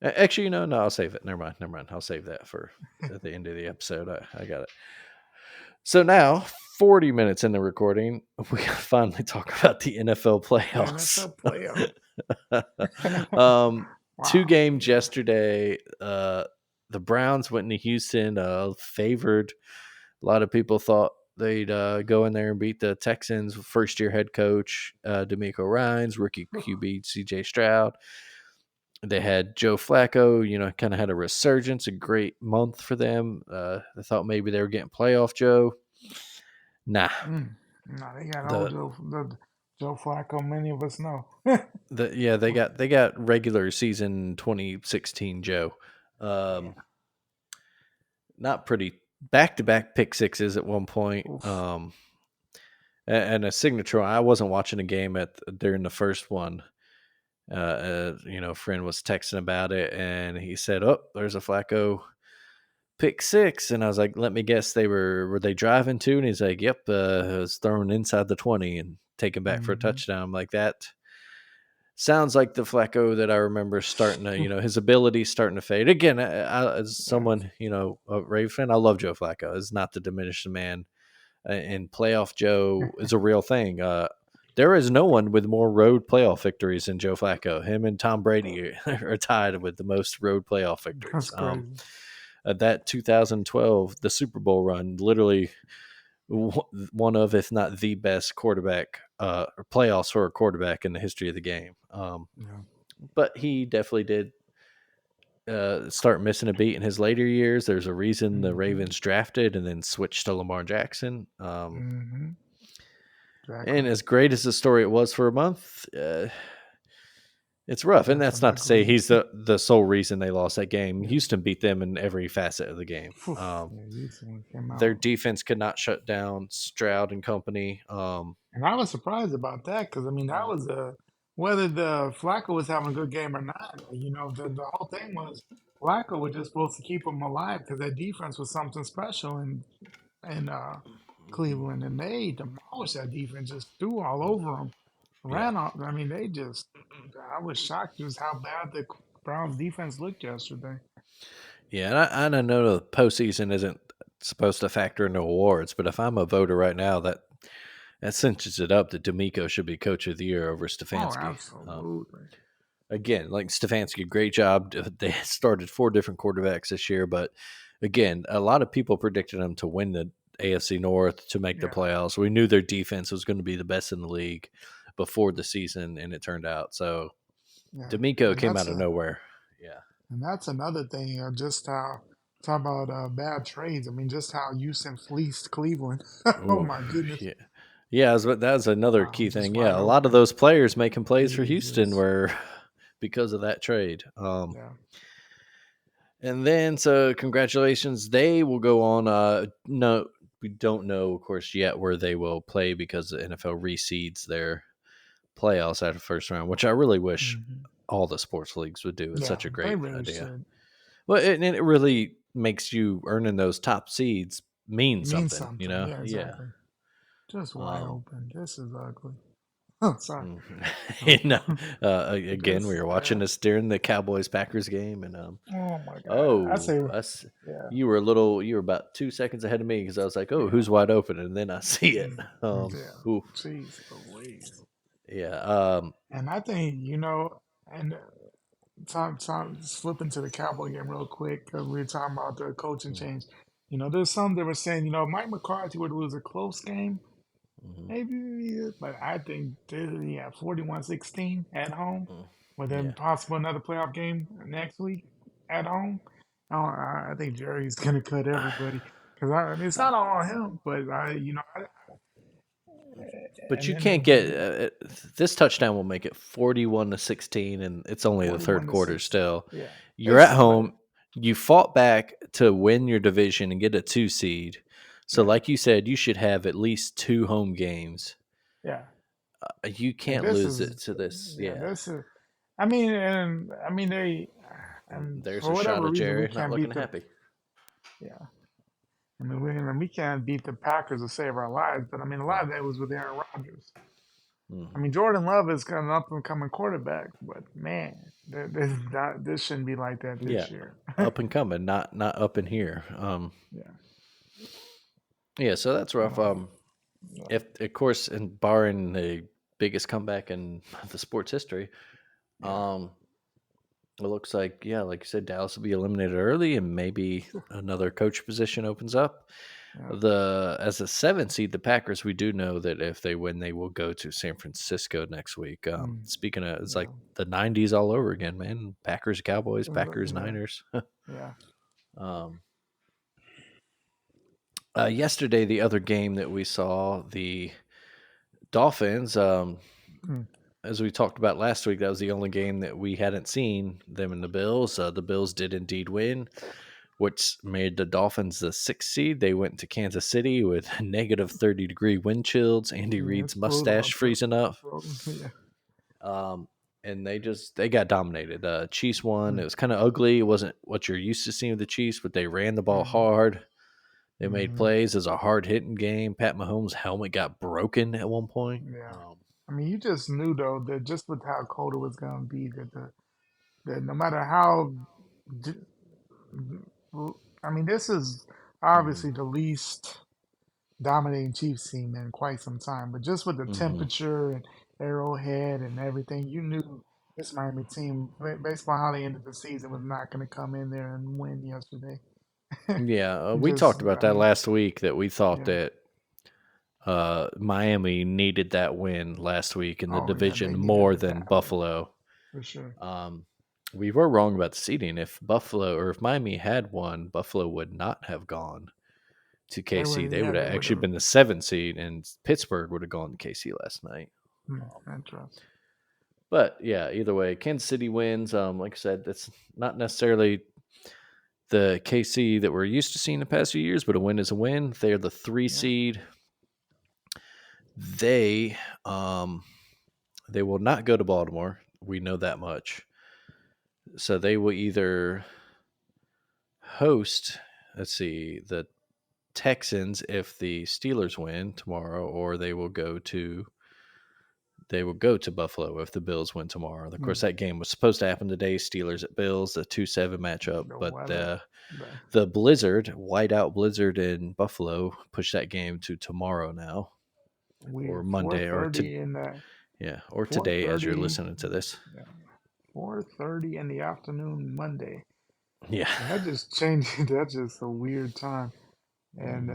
actually, no, I'll save it. Never mind. I'll save that for at the end of the episode. I got it. So now, 40 minutes in the recording, we finally talk about the NFL The playoffs. NFL playoff. um, two Wow. games Yeah. yesterday. The Browns went into Houston, favored. A lot of people thought they'd go in there and beat the Texans. First year head coach D'Amico Ryans, rookie QB CJ Stroud. They had Joe Flacco, kind of had a resurgence, a great month for them. I thought maybe they were getting playoff Joe. Nah, No, they got old the Joe Flacco. Many of us know. they got regular season 2016 Joe. Yeah. Um, not pretty. Back to back pick sixes at one point. Oof. And a signature. I wasn't watching the game during the first one. A friend was texting about it, and he said, "Oh, there's a Flacco pick six," and I was like, "Let me guess, were they driving too?" And he's like, "Yep, it was thrown inside the 20 and taken back for a Hmm. touchdown." I'm like, that sounds like the Flacco that I remember starting to, his ability starting to fade again. As Yeah. someone, a Ravens fan, I love Joe Flacco. It's not to diminish the man, and playoff Joe is a real thing. There is no one with more road playoff victories than Joe Flacco. Him and Tom Brady are tied with the most road playoff That's victories. crazy. That 2012, the Super Bowl run, literally one of, if not the best quarterback or playoffs for a quarterback in the history of the game. Yeah. But he definitely did start missing a beat in his later years. There's a reason the Ravens drafted and then switched to Lamar Jackson. Exactly. And as great as the story it was for a month, it's rough. And that's not to say he's the sole reason they lost that game. Yeah. Houston beat them in every facet of the game. Houston came out. Their defense could not shut down Stroud and company. And I was surprised about that because, I mean, that was whether the Flacco was having a good game or not. You know, the whole thing was Flacco was just supposed to keep them alive because that defense was something special in Cleveland, and they demolished that defense, just threw all over them, ran off. I mean, I was shocked just how bad the Browns defense looked yesterday. Yeah, and I know the postseason isn't supposed to factor into awards, but if I'm a voter right now, that cinches it up that D'Amico should be Coach of the Year over Stefanski. Oh, absolutely. Again, like Stefanski, great job. They started 4 different quarterbacks this year, but again, a lot of people predicted them to win the AFC North, to make the playoffs. We knew their defense was going to be the best in the league before the season, and it turned out. So D'Amico came out of nowhere. Yeah. And that's another thing, just how, talk about bad trades. I mean, just how Houston fleeced Cleveland. Oh, my goodness. Yeah, that was another key thing. Yeah, a lot of those players making plays for Houston were because of that trade. And then, so congratulations. They will go on. No, we don't know, of course, yet where they will play because the NFL reseeds their playoffs after the first round, which I really wish all the sports leagues would do. It's such a great idea. Well, it really makes you earning those top seeds mean something, you know? Yeah, exactly. Just wide open. This is ugly. Sorry. Again, we were watching this during the Cowboys-Packers game, and oh my god! You were about 2 seconds ahead of me because I was like, who's wide open, and then I see it. Jeez Louise. Yeah. And I think, and flipping to the Cowboy game real quick because we were talking about the coaching change. There's some that were saying, Mike McCarthy would lose a close game. Maybe, but I think 41-16 at home, with then possible another playoff game next week at home. I think Jerry's gonna cut everybody because it's not all on him, but But you can't get this touchdown will make it 41-16, and it's only the third quarter still. Yeah. You're at home. You fought back to win your division and get a 2 seed. So, like you said, you should have at least 2 home games. Yeah. You can't lose it to this. Yeah. There's a shot of Jerry not looking happy. Yeah. I mean, we can't beat the Packers to save our lives, but I mean, a lot of that was with Aaron Rodgers. I mean, Jordan Love is kind of up and coming quarterback, but man, this shouldn't be like that this year. Up and coming, not up in here. Yeah, so that's rough. If of course, and barring the biggest comeback in the sports history, it looks like like you said, Dallas will be eliminated early, and maybe another coach position opens up. As a 7 seed, the Packers, we do know that if they win, they will go to San Francisco next week. Speaking of, it's like the 90s all over again, man. Packers, Cowboys, Packers, Niners. Yesterday, the other game that we saw, the Dolphins, as we talked about last week, that was the only game that we hadn't seen, them and the Bills. The Bills did indeed win, which made the Dolphins the 6th seed. They went to Kansas City with negative 30-degree wind chills. Andy Reid's mustache freezing up. And they got dominated. Chiefs won. It was kind of ugly. It wasn't what you're used to seeing with the Chiefs, but they ran the ball hard. They made plays. It was a hard-hitting game. Pat Mahomes' helmet got broken at one point. Yeah. I mean, you just knew, though, that just with how cold it was going to be, that no matter how I mean, this is obviously the least dominating Chiefs team in quite some time. But just with the temperature and Arrowhead and everything, you knew this Miami team, based on how they ended the season, was not going to come in there and win yesterday. We talked about that last week, that we thought that Miami needed that win last week in the division more than Buffalo. For sure. We were wrong about the seeding. If Miami had won, Buffalo would not have gone to They KC. would, They yeah, would have they would actually have. been the 7th seed, and Pittsburgh would have gone to KC last night. Interesting. But yeah, either way, Kansas City wins. Like I said, that's not necessarily the KC that we're used to seeing the past few years, but a win is a win. They're the 3 seed. They will not go to Baltimore. We know that much. So they will either host, the Texans if the Steelers win tomorrow, or they will go to Buffalo if the Bills win tomorrow. Of course, that game was supposed to happen today. Steelers at Bills, the 2-7 matchup, The but weather. the blizzard, whiteout blizzard in Buffalo, pushed that game to tomorrow now, or Monday, or 4:30 in the or today as you're 4:30. listening to this. 4:30 in the afternoon Monday. Yeah, And that just changed. That's just a weird time. And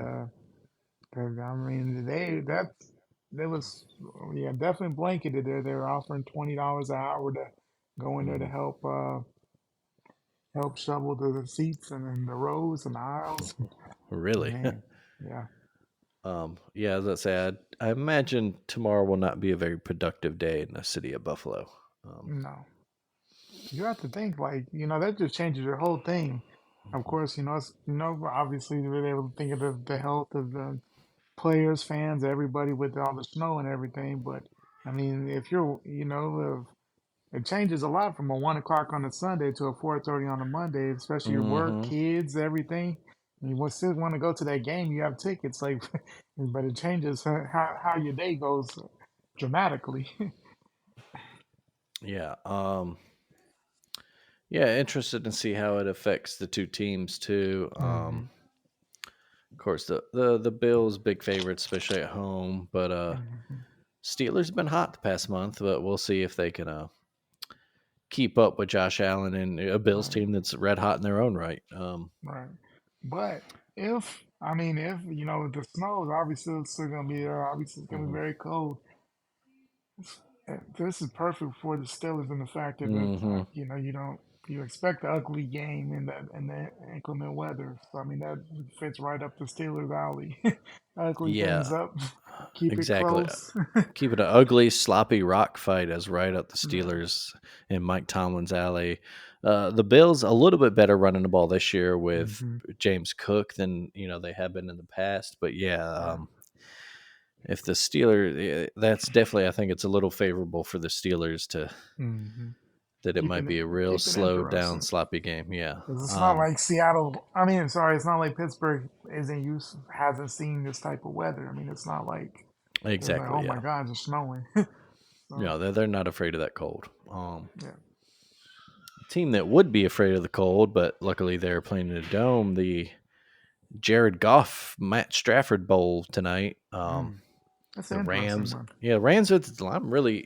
cause I mean, they was definitely blanketed there. They were offering $20 an hour to go in there to help shovel the seats and the rows and the aisles. really. Man, yeah. Yeah, as I said, I imagine tomorrow will not be a very productive day in the city of Buffalo. No, you have to think like that just changes your whole thing. Of course, obviously we're able to think of the health of the players, fans, everybody with all the snow and everything. But I mean, if you're, it changes a lot from a 1 o'clock on a Sunday to a 4:30 on a Monday, especially your work, Mm-hmm. kids, everything. You will still want to go to that game. You have tickets, like, but it changes how your day goes dramatically. Yeah. Yeah, interested to see how it affects the two teams too. Hmm. Of course, the Bills big favorites, especially at home. But Hmm. Steelers have been hot the past month, but we'll see if they can keep up with Josh Allen and a Bills Right, team that's red hot in their own right. right. But if the snow is obviously still gonna be there. Obviously, it's gonna be Mhm. very cold. This is perfect for the Steelers in the fact that Mhm. you expect the ugly game in the inclement weather. So I mean that fits right up the Steelers' alley. Ugly things Yeah, up, keep it exactly. close. Keep it an ugly, sloppy rock fight as right up the Right. Steelers and Mike Tomlin's alley. The Bills a little bit better running the ball this year with Mm-hmm. James Cook than they have been in the past. But yeah, Right. if the Steelers, that's definitely, I think it's a little favorable for the Steelers Mm-hmm. that it might be a real Keep it slow down, interesting. sloppy game. Yeah. 'Cause it's not like Seattle. I mean, sorry, it's not like Pittsburgh hasn't seen this type of weather. I mean, it's not like they're like, oh Exactly. my Yeah. God, it's snowing. So No, they're not afraid of that cold. yeah. Team that would be afraid of the cold, but luckily they're playing in a dome. The Jared Goff, Matt Stafford Bowl tonight. Mm. That's The an interesting Rams. one.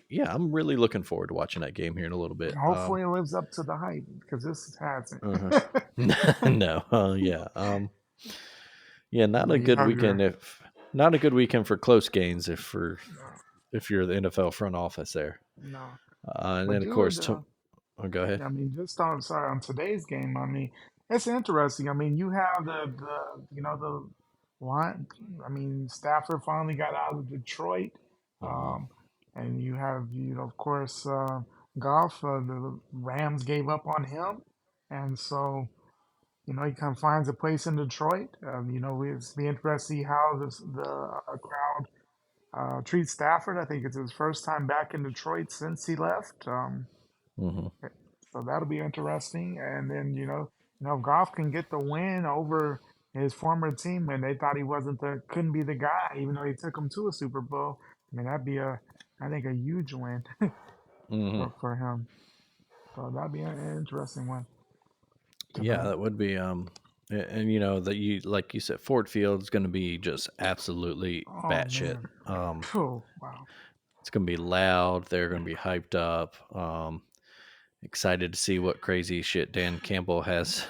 Yeah, I'm really looking forward to watching that game here in a little bit. Hopefully, it lives up to the hype because this hasn't. Uh-huh. No. Yeah. Yeah, not a You good have weekend your if not a good weekend for close gains no, if you're the NFL front office there. no. And But then of course, dude, go ahead. I mean, just on sorry on today's game. I mean, it's interesting. I mean, you have the line. I mean, Stafford finally got out of Detroit, Mhm. um, and you have of course Goff. The Rams gave up on him, and so he kind of finds a place in Detroit. It's be interesting to see how the crowd treats Stafford. I think it's his first time back in Detroit since he left. Mhm. So that'll be interesting. And then if Goff can get the win over his former team, and they thought he couldn't be the guy, even though he took him to a Super Bowl. I mean, that'd be I think, a huge win Mhm. for him. So that'd be an interesting one Yeah, tonight. that would be and that you like you said Ford Field is going to be just absolutely Oh batshit. man. Oh wow. It's going to be loud. They're going to be hyped up. Excited to see what crazy shit Dan Campbell has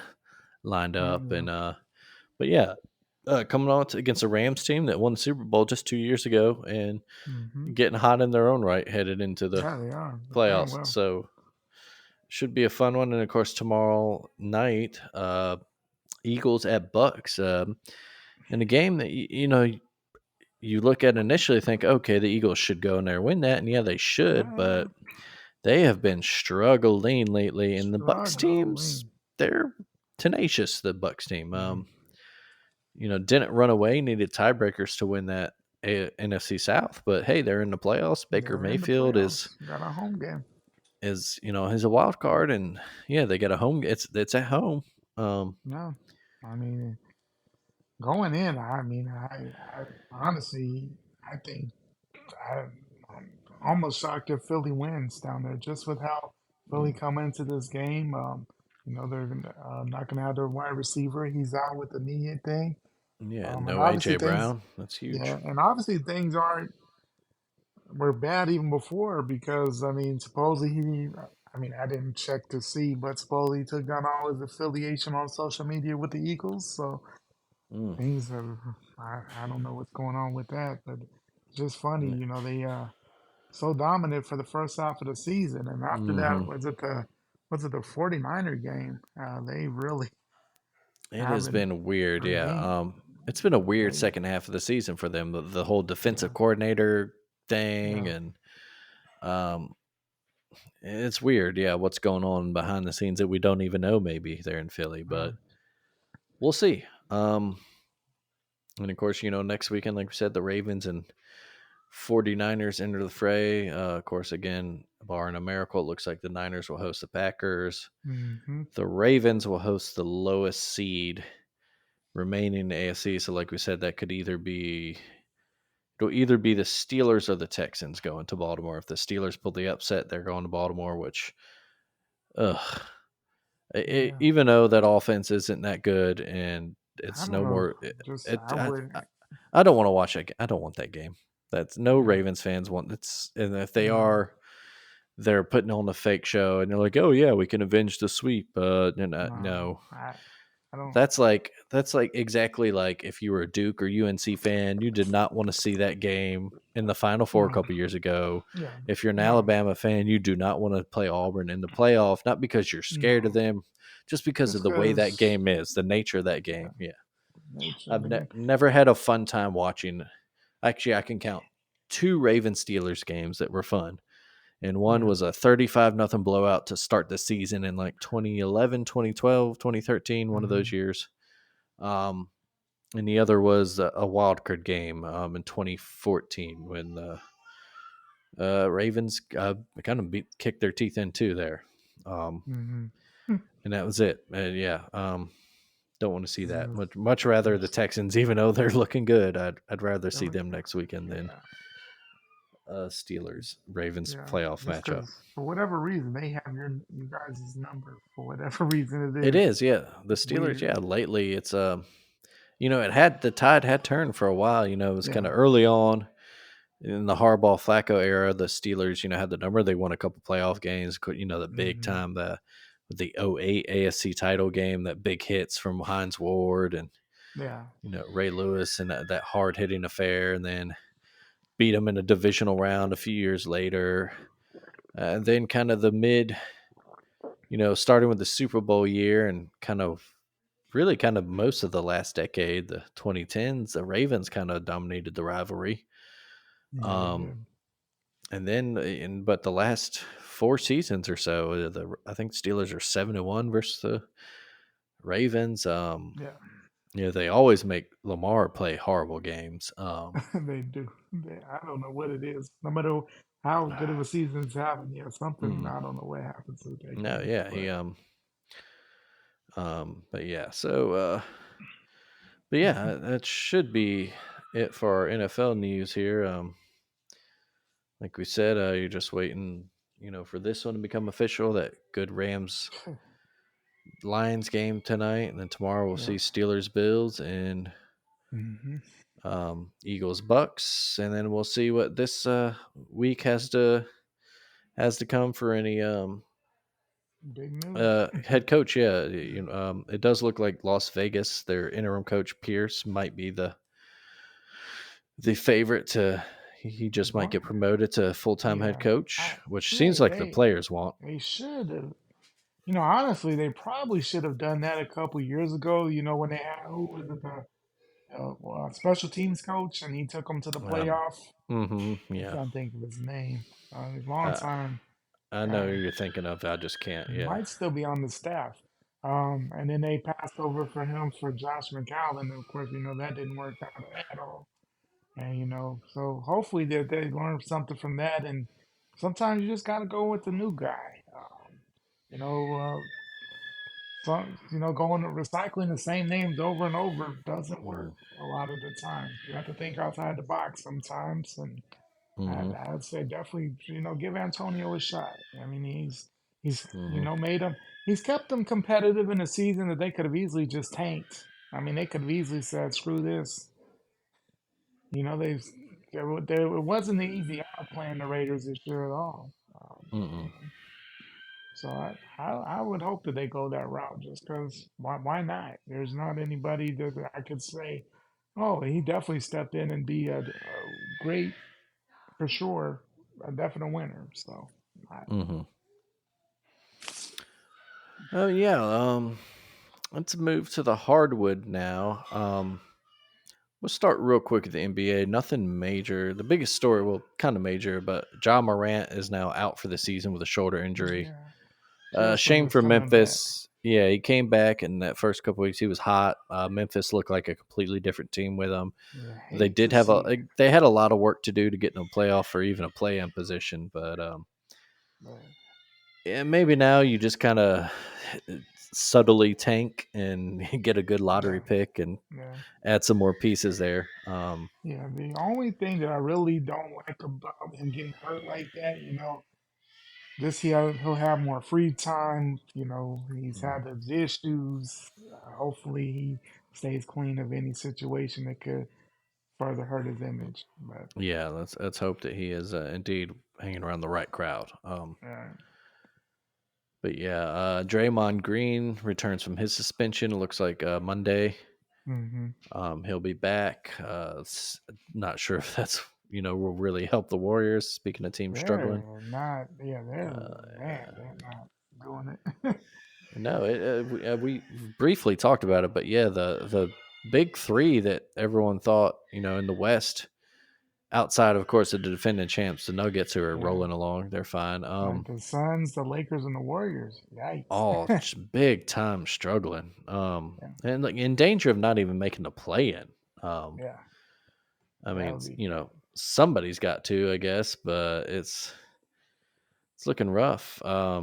lined up. Yeah. And but yeah, coming on against a Rams team that won the Super Bowl just 2 years ago and Hmm. getting hot in their own right, headed into the Yeah, they are. They're playing playoffs. well. So should be a fun one. And of course, tomorrow night, Eagles at Bucks. In a game that you look at initially, think, okay, the Eagles should go in there and win that, and yeah, they should, but they have been struggling lately, and the Bucks teams, they're tenacious. The Bucks team, didn't run away, needed tiebreakers to win that NFC South, but hey, they're in the playoffs. Baker Mayfield got a home game. Is he's a wild card, and yeah, they got a home. It's at home. No, I mean, going in, I honestly, I think I'm almost shocked if Philly wins down there, just with how Philly come into this game. They're not going to have their wide receiver. He's out with the knee thing. Yeah, And no obviously AJ Brown. That's huge. yeah, and obviously things were bad even before because supposedly I didn't check to see, but supposedly he took down all his affiliation on social media with the Eagles. So things are, I don't know what's going on with that, but it's just funny, they so dominant for the first half of the season, and after that was it the 49er game? They really It has haven't. been weird, I mean, yeah. It's been a weird they second half of the season for them. The whole defensive yeah coordinator thing, yeah and it's weird, yeah. What's going on behind the scenes that we don't even know? Maybe they're in Philly, uh, but we'll see. And of course, next weekend, like we said, the Ravens and 49ers enter the fray. Of course, again, barring a miracle, it looks like the Niners will host the Packers. hmm The Ravens will host the lowest seed remaining in the AFC. So, like we said, that could it'll either be the Steelers or the Texans going to Baltimore. If the Steelers pull the upset, they're going to Baltimore, which, ugh. yeah. Even though that offense isn't that good and I it's don't no know. more, Just I would. I don't want to watch it. I don't want that game. That's no Yeah. Ravens fans want. And if they No. are, they're putting on a fake show, and they're like, "Oh yeah, we can avenge the sweep." No. No, I don't. that's like exactly like if you were a Duke or UNC fan, you did not want to see that game in the Final Four a No. couple years ago. Yeah. If you're an No. Alabama fan, you do not want to play Auburn in the playoff, not because you're scared of No. them, just because of Just the way that because. game is, the nature of that Yeah. game. Yeah, Nature of I've the game. never had a fun time watching. Actually, I can count 2 Ravens Steelers games that were fun, and one Yeah. was a 35-0 blowout to start the season in like 2011, 2012, 2013, one of those hmm years. Um, and the other was a wild card game in 2014 when the Ravens kind of kicked their teeth in too there. hmm And that was it. Yeah, don't want to see that. Just, Much rather the just, Texans, even though they're looking good. I'd rather see them yeah. next weekend than Yeah. Steelers Ravens Yeah. playoff Just matchup. because for whatever reason they have you guys' number for whatever reason It it is is, yeah. The Steelers, weird. yeah. Lately, it's the tide had turned for a while. It was kind Yeah. of early on in the Harbaugh Flacco era. The Steelers, had the number. They won a couple playoff games. The big hmm time the '08 ASC title game, that big hits from Hines Ward and Yeah. Ray Lewis and that hard hitting affair, and then beat them in a divisional round a few years later. And then kind of the mid, starting with the Super Bowl year and really kind of most of the last decade, the 2010s, the Ravens kind of dominated the rivalry. Yeah. They Um, did. and then, but the last 4 seasons or so, I think Steelers are 7-1 versus the Ravens. Yeah. They always make Lamar play horrible games. They do. I don't know what it is. No matter how good of a season's having, yeah, something I don't know what happens to that No, kid. yeah, he But but yeah, so but yeah, that should be it for our NFL news here. Like we said, you're just waiting, for this one to become official. That good Rams Lions game tonight, and then tomorrow we'll yeah. see Steelers Bills and hmm Eagles Bucks, and then we'll see what this week has to come for any Big news. head coach. Yeah, it does look like Las Vegas, their interim coach Pierce, might be the favorite to. He just might What? get promoted to full time head Yeah. coach, which seems Yeah. like the players want. They should have. Honestly, they probably should have done that a couple years ago. When they had who was it, the special teams coach, and he took them to the playoff. I Yeah. can't think of his name. A long Uh, time I know who guy. you're thinking of. I just can't. He Yeah. might still be on the staff. And then they passed over for him for Josh McCown, and of course, that didn't work out at all. And so hopefully they learned something from that. And sometimes you just got to go with the new guy. You know, going to recycling the same names over and over doesn't work a lot of the time. You have to think outside the box sometimes. And Mm-hmm. I'd say definitely, give Antonio a shot. I mean, he's Mm-hmm. made them. He's kept them competitive in a season that they could have easily just tanked. I mean, they could have easily said, "Screw this." You know, they've it wasn't an easy out playing the Raiders this year at all. Mm-mm. So I would hope that they go that route just because why not? There's not anybody that I could say, oh, he definitely stepped in and be a great for sure, a definite winner. So I, Mm-hmm. Oh yeah. Let's move to the hardwood now. We'll start real quick with the NBA. Nothing major. The biggest story, well, kind of major, but Ja Morant is now out for the season with a shoulder injury. yeah, just when he Shame was for coming back. Memphis. Yeah, he came back in that first couple weeks. He was hot. Memphis looked like a completely different team with him. Yeah, They hate did to have see it, they had a lot of work to do to get in a playoff or even a play-in position, but but yeah, maybe now you just kind of subtly tank and get a good lottery yeah, pick and yeah. add some more pieces there. Yeah, the only thing that I really don't like about him getting hurt like that, this he'll have more free time. He's Mm, had those issues. Hopefully, he stays clean of any situation that could further hurt his image. But yeah, let's hope that he is indeed hanging around the right crowd. uh, But yeah, Draymond Green returns from his suspension. It looks like Monday. hmm He'll be back. Not sure if that's will really help the Warriors. Speaking of teams struggling, they're not. Yeah, uh, they're not doing it. no, we briefly talked about it, but yeah, the big three that everyone thought in the West, outside of course of the defending champs, the Nuggets who are Yeah, rolling along, they're fine. like the Suns, the Lakers, and the Warriors. Yikes. All just big time struggling. Yeah, And like in danger of not even making the play in. Um, yeah, I that mean, would be. somebody's got to, I guess, but it's looking rough. Yeah,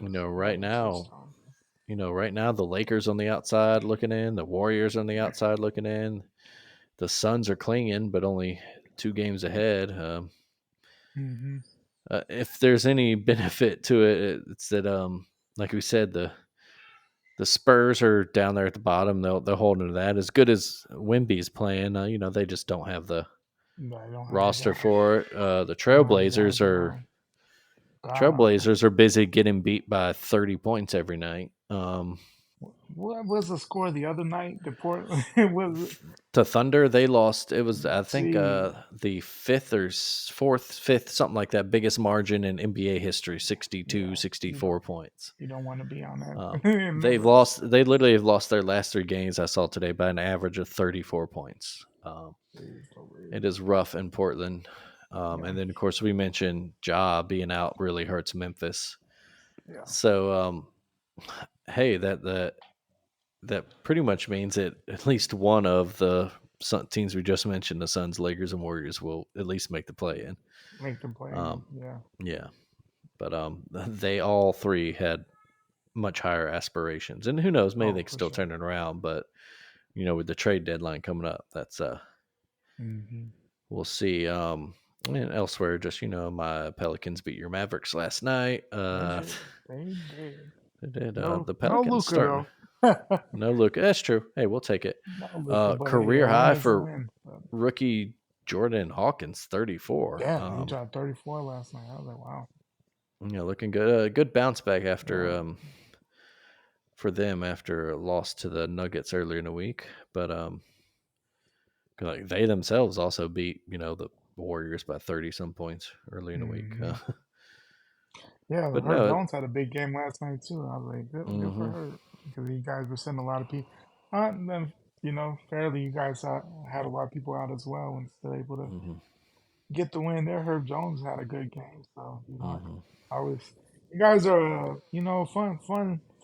Right that is now, just something. right now the Lakers on the outside looking in, the Warriors on the outside looking in, the Suns are clinging, but only 2 games ahead. Mm-hmm. If there's any benefit to it, it's that like we said, the Spurs are down there at the bottom. They're holding to that. As good as Wemby's playing, they just don't have the They don't have the roster guy. for it. The They don't have the guys around. God awful. Trailblazers are busy getting beat by 30 points every night. What was the score the other night? The Portland was To Thunder, they lost. It was, I think, see. the fifth, something like that, biggest margin in NBA history, 62, Yeah, 64 points. you don't want to be on that. Um, they literally have lost their last 3 games I saw today by an average of 34 points. Jeez It Louise. is rough in Portland. Yeah, And then, of course, we mentioned Ja being out really hurts Memphis. yeah. So, hey, that pretty much means that at least one of the teams we just mentioned, the Suns, Lakers, and Warriors, will at least make the play in. Make them play. Um, Yeah. yeah, but they all three had much higher aspirations, and who knows, maybe Oh, they can for still sure. turn it around. But with the trade deadline coming up, that's Hmm. we'll see. And elsewhere, just my Pelicans beat your Mavericks last night. They did. They did. They did. No, The no Pelicans Luca starting. though. No, look, that's true. Hey, we'll take it. No Luca, but Career yeah, high nice for win. But rookie Jordan Hawkins, 34. damn, he dropped 34 last night. I was like, wow. Looking good. Good bounce back after Yeah. for them after a loss to the Nuggets earlier in the week. But like they themselves also beat the Warriors by 30 some points early in the week. Hmm. Yeah, But Herb no, Jones had a big game last night too. I was like, good for her because you guys were sending a lot of people. And then fairly, you guys had a lot of people out as well and still able to get the win there. Herb Jones had a good game, so I was. You guys are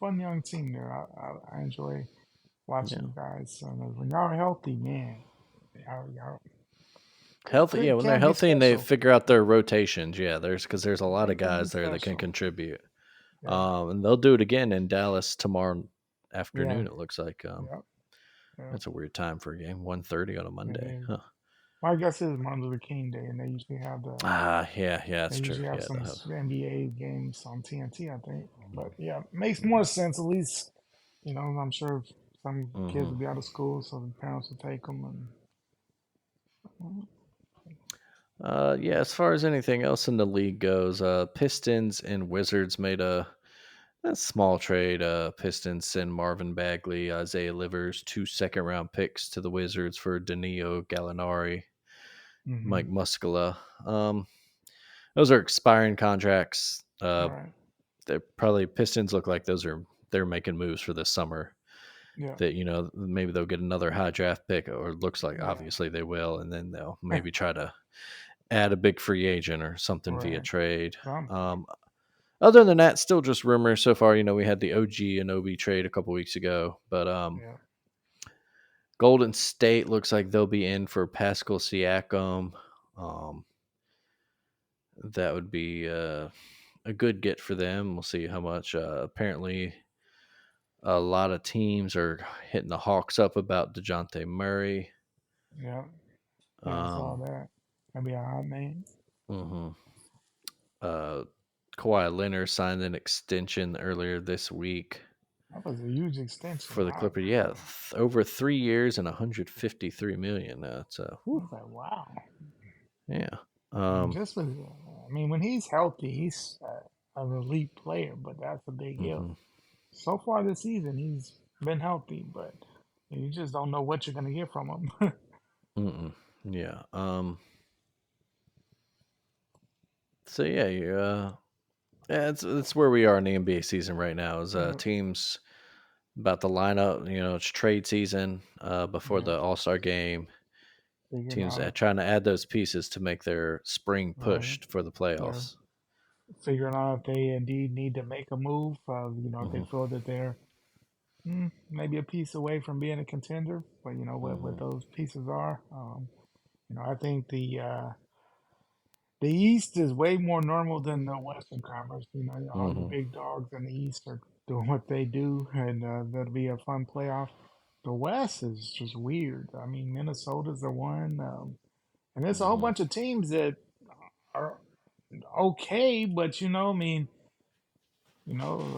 fun young team there. I enjoy watching yeah. you guys. And when y'all are healthy, man, y'all Healthy, yeah. When they're can be healthy and they special. figure out their rotations, yeah. There's a lot They of can be guys there that can special. contribute. Yeah, And they'll do it again in Dallas tomorrow yeah, afternoon. It looks like yeah, yeah. that's a weird time for a game. 1:30 on a It Monday. is. Huh. Well, I guess it's Martin Luther King Day, and Yeah, they that's true. usually have Yeah, some they'll have. NBA games on TNT, I think. But yeah, makes more sense. At least I'm sure some kids hmm will be out of school, so the parents will take them. And Yeah, as far as anything else in the league goes, Pistons and Wizards made a small trade. Pistons send Marvin Bagley, Isaiah Livers, 2 second-round picks to the Wizards for Danilo Gallinari, hmm Mike Muscala. Those are expiring contracts. right, They're probably Pistons look like they're making moves for this summer. yeah, That maybe they'll get another high draft pick, or it looks like yeah, obviously they will, and then they'll maybe try to add a big free agent or something via right, trade. something, Other than that, still just rumors so far. We had the OG and OB trade a couple weeks ago, but yeah, Golden State looks like they'll be in for Pascal Siakam. Um, that would be a good get for them. We'll see how much. Apparently, a lot of teams are hitting the Hawks up about DeJounte Murray. yeah, yeah. I saw Um, that. That'd be a hot name. mhm. uh, Kawhi Leonard signed an extension earlier this week That was a huge extension. for the Clippers. Yeah, over 3 years and 153 million. It's I was like, wow. yeah. And Um, just with, I mean, when he's healthy, he's an elite player, but that's a big if. mhm, So far this season, he's been healthy, but you just don't know what you're going to get from him. yeah. So yeah, yeah, it's where we are in the NBA season right now. Is Yeah, teams about to line up? It's trade season before yeah, the All Star game. figuring Teams out, trying to add those pieces to make their spring right? push for the Yeah, playoffs. figuring out if they indeed need to make a move. If they hmm feel that they're maybe a piece away from being a contender, but what hmm those pieces are. I think the East is way more normal than the Western Conference. All the hmm big dogs in the East are doing what they do, and that'll be a fun playoff. The West is just weird. I mean, Minnesota's the one, and there's a whole hmm bunch of teams that are okay, but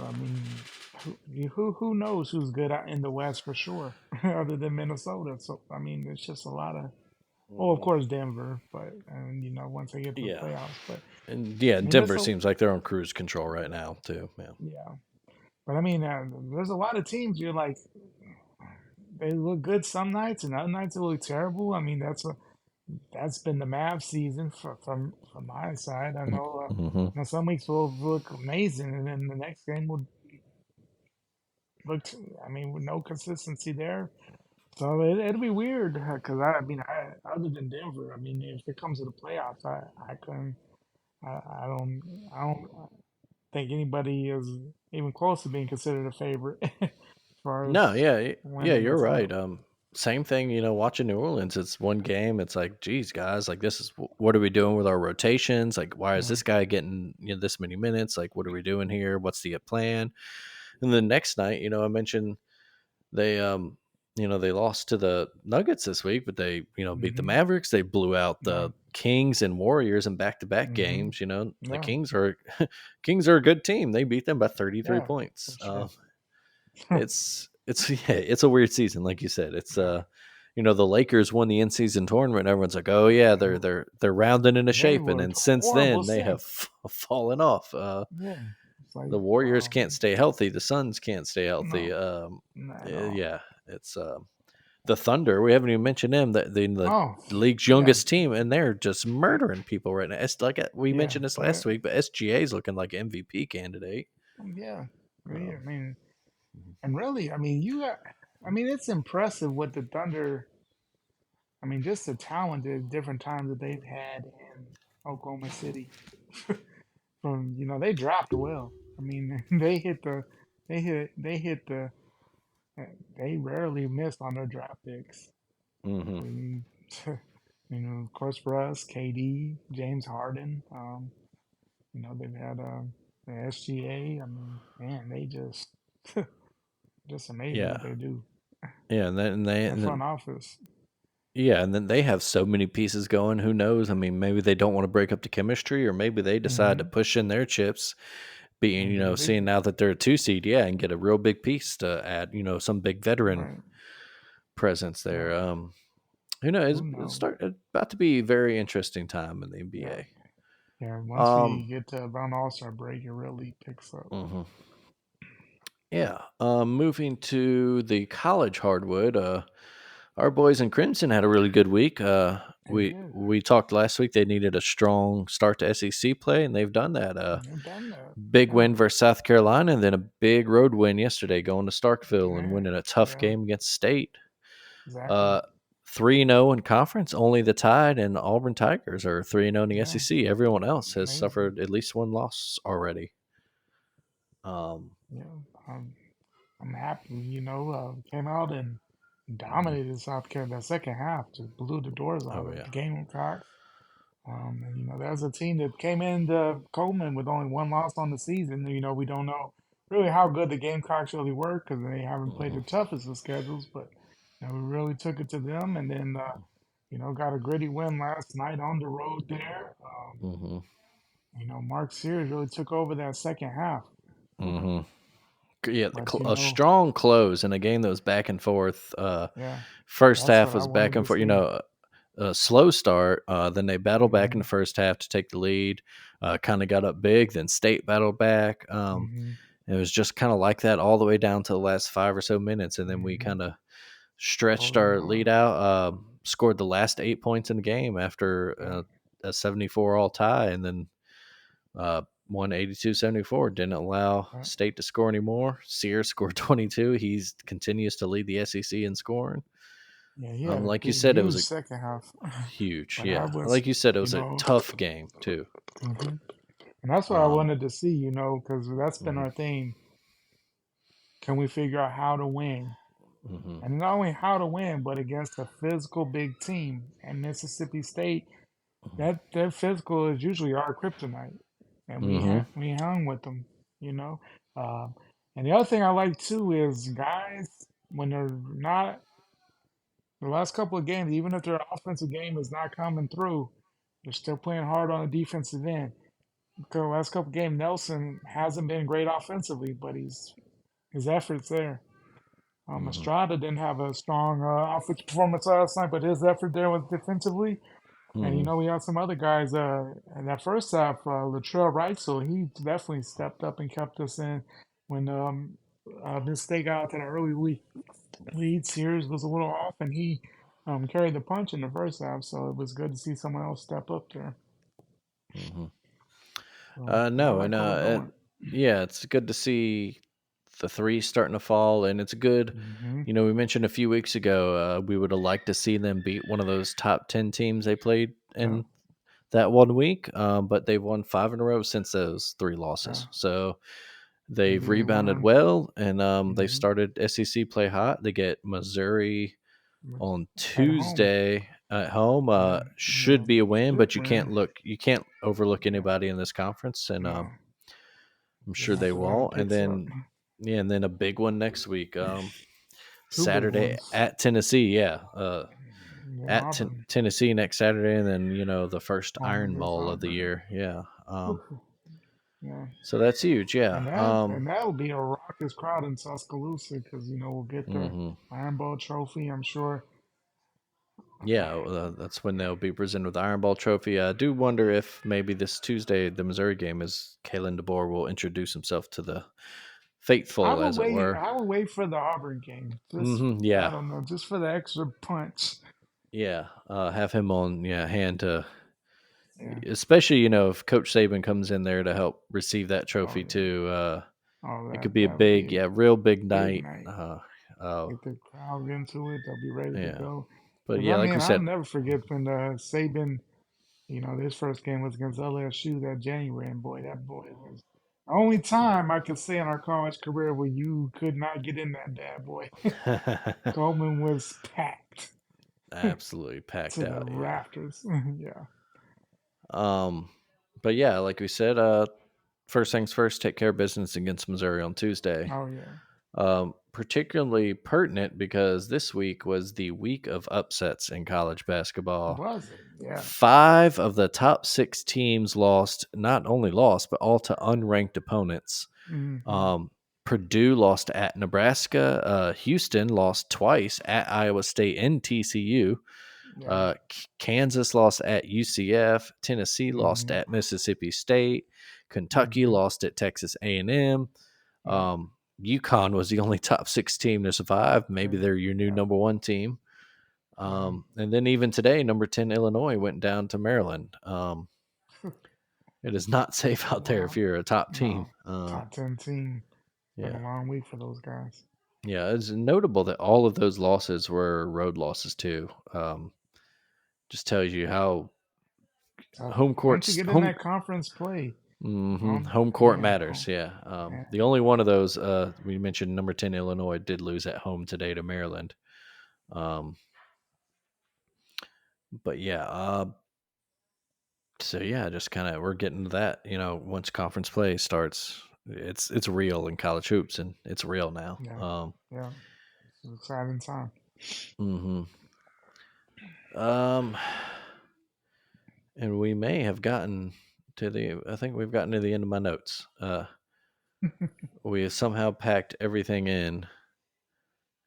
I mean, who knows who's good out in the West for sure, other than Minnesota. So I mean, it's just a lot of. Oh, of hmm course, Denver, but and once they get to the Yeah, playoffs, but and yeah, I mean, there's Denver a seems like they're on cruise control right now too. Yeah. yeah, but I mean, there's a lot of teams you're like they look good some nights, and other nights they look terrible. I mean, that's been the Mavs season from my side. I know, hmm some weeks will look amazing, and then the next game will look. I mean, with no consistency there, so it'll be weird because other than Denver, I mean, if it comes to the playoffs, I couldn't. I don't think anybody is even close to being considered a favorite as far No, as yeah, yeah, winning the you're right. title. Same thing. Watching New Orleans, it's one game. It's like, geez, guys, like this is what are we doing with our rotations? Like, why is Yeah. this guy getting this many minutes? Like, what are we doing here? What's the plan? And the next night, I mentioned they they lost to the Nuggets this week, but they beat the hmm Mavericks. They blew out Yeah. the Kings and Warriors in back-to-back hmm games. The Yeah. Kings are a good team. They beat them by 33 Yeah. For points. sure. It's yeah, it's a weird season, like you said. It's Yeah. the Lakers won the in-season tournament. Everyone's like, oh yeah, they're And they're rounding into they shape, and looked then since horrible then they have since. fallen off. Yeah. It's like, The Warriors wow. can't stay healthy. The Suns can't stay healthy. No, not at all. Yeah, it's the Thunder. We haven't even mentioned them. That the Oh, league's yeah, youngest team, and they're just murdering people right now. It's like we yeah, mentioned this last week, but SGA is looking like MVP candidate. yeah. I Um, mean, and really, I mean, it's impressive what the Thunder. I mean, just the talent at different times that they've had in Oklahoma City. From they draft well. I mean, they hit the they rarely miss on their draft picks. mm-hmm. I mean, of course for us, KD, James Harden. They've had the SGA. I mean, man, they just amazing Yeah, what they do. yeah, And front office. and then they have so many pieces going. Who knows? I mean, maybe they don't want to break up the chemistry, or maybe they decide to Mm-hmm. push in their chips. Being, And get a big seeing now that they're a 2 seed, yeah, and get a real big piece to add, some big veteran right. presence Yeah. there. Who knows? Who knows? It's about to be a very interesting time in the Yeah. NBA. Yeah. Once we Um, get to around All-Star break, it really picks up. mhm. Yeah. Moving to the college hardwood. Our boys in Crimson had a really good week. They We did. we talked last week. They needed a strong start to SEC play, and they've done that. They've done that. Big Yeah. win versus South Carolina, and then a big road win yesterday, going to Starkville and Yeah. winning a tough Yeah. game against State. Exactly. Uh, 3-0 in conference. Only the Tide and Auburn Tigers are 3-0 in the Yeah. SEC. Everyone else has Amazing. suffered at least one loss already. Um, Yeah. I'm happy. Came out and mhm. dominated South Carolina. That second half just blew the doors out Oh of yeah. the Gamecocks. And that was a team that came into Coleman with only one loss on the season. We don't know really how good the Gamecocks really were because they haven't played Hmm. the toughest of schedules, but we really took it to them, and then got a gritty win last night on the road there. Hmm. Mark Sears really took over that second half, Hmm. Yeah, but a strong close in a game that was back and forth. yeah, First that's half what I was back wanted and to forth. see. A slow start. Then they battled back in Hmm. the first half to take the lead. Kind of got up big. Then State battled back. Hmm. It was just kind of like that all the way down to the last 5 or so minutes, and then we Hmm. kind of stretched Holding our lead on. out. Scored the last 8 points in the game after Yeah, a 74 all tie, and then won 82-74. Didn't allow yeah, State to score anymore. Sears scored 22. He continues to lead the SEC in scoring. yeah. He had a Like you big, said, it was huge a second half, huge, but I yeah. was, Like you said, it you was a know. tough game too. Hmm. And that's what I Um, wanted to see, because that's been mhm, our thing. Can we figure out how to win? mhm, And not only how to win, but against a physical big team. And Mississippi State, that their physical is usually our kryptonite, and mhm, we hung with them, you know. Uh, and the other thing I like too is guys when they're not the last couple of games, even if their offensive game is not coming through, they're still playing hard on the defensive end. Because the last couple of games, Nelson hasn't been great offensively, but his efforts there. mhm, Estrada didn't have a strong offensive performance last night, but his effort there was defensively. And mhm, we had some other guys in that first half. Latrell Reitzel, he definitely stepped up and kept us in when Miss State got out to the early lead. Sears was a little off, and he carried the punch in the first half. So it was good to see someone else step up there. mhm. So yeah, I No, and like where we're going. yeah, it's good to see the three starting to fall, and it's good. Hmm. We mentioned a few weeks ago we would have liked to see them beat one of those top 10 teams they played Yeah, in that one week, but they've won 5 in a row since those three yeah. losses. So they've Maybe they rebounded learn. well, and they've Hmm. started SEC play hot. They get Missouri on At home. Tuesday at home. Yeah, yeah. Should be a win, but Should win. you can't overlook Yeah. anybody in this conference, and No. I'm Just sure they after that, it won't. And picks up. then yeah, and then a big one next week. Two big Saturday ones. at Tennessee. Yeah, Then at Auburn. Tennessee next Saturday, and then the first Auburn Iron versus Bowl of the Auburn. year. Yeah. Whew. Yeah. So that's huge. Yeah. That'll be a raucous crowd in Tuscaloosa because we'll get the Hmm. Iron Bowl trophy. I'm sure. Yeah, that's when they'll be presented with the Iron Ball trophy. I do wonder if maybe this Tuesday, the Missouri game, is Kalen DeBoer will introduce himself to the faithful, as it were. I would wait for the Auburn game. Just I Yeah, don't know, just for the extra punch. yeah. Have him on hand to, Yeah. especially if Coach Saban comes in there to help receive that Oh trophy yeah. too. Oh, It could be a that would be big, a real big big night. night. Uh, Get the crowd into it. They'll be ready to yeah, go. but Because yeah, I like we mean, I'll said. never forget when Saban, his first game was against LSU that January, and that boy was the only time I could say in our college career where you could not get in that bad boy. Coleman was packed Absolutely packed to the out, yeah. rafters. Yeah. Um, but yeah, like we said, first things first, take care of business against Missouri on Tuesday. Oh yeah. Particularly pertinent because this week was the week of upsets in college basketball. Was it? Yeah. 5 of the top 6 teams not only lost, but all to unranked opponents. Mm-hmm. Purdue lost at Nebraska. Houston lost twice at Iowa State and TCU. Yeah. Kansas lost at UCF. Tennessee lost Mm-hmm. at Mississippi State. Kentucky Mm-hmm. lost at Texas A&M. Yeah. UConn was the only top 6 team to survive. Maybe Yeah. they're your new Yeah. number 1 team. Yeah. And then even today, number 10 Illinois went down to Maryland. It is not safe out there if Wow. you're a top team. No. Top 10 team. Been Yeah. a long week for those guys. Yeah, it's notable that all of those losses were road losses too. Just tells you how Tough. home Once you courts get in home that conference play, home court man, matters. Yeah. man. The only one of those we mentioned, number 10 Illinois did lose at home today to Maryland. But yeah, so yeah, just kind of we're getting to that. Once conference play starts, it's real in college hoops, and it's real now. Yeah. Yeah. It's an exciting time. hmm Um, and we may have gotten I think we've gotten to the end of my notes. We have somehow packed everything in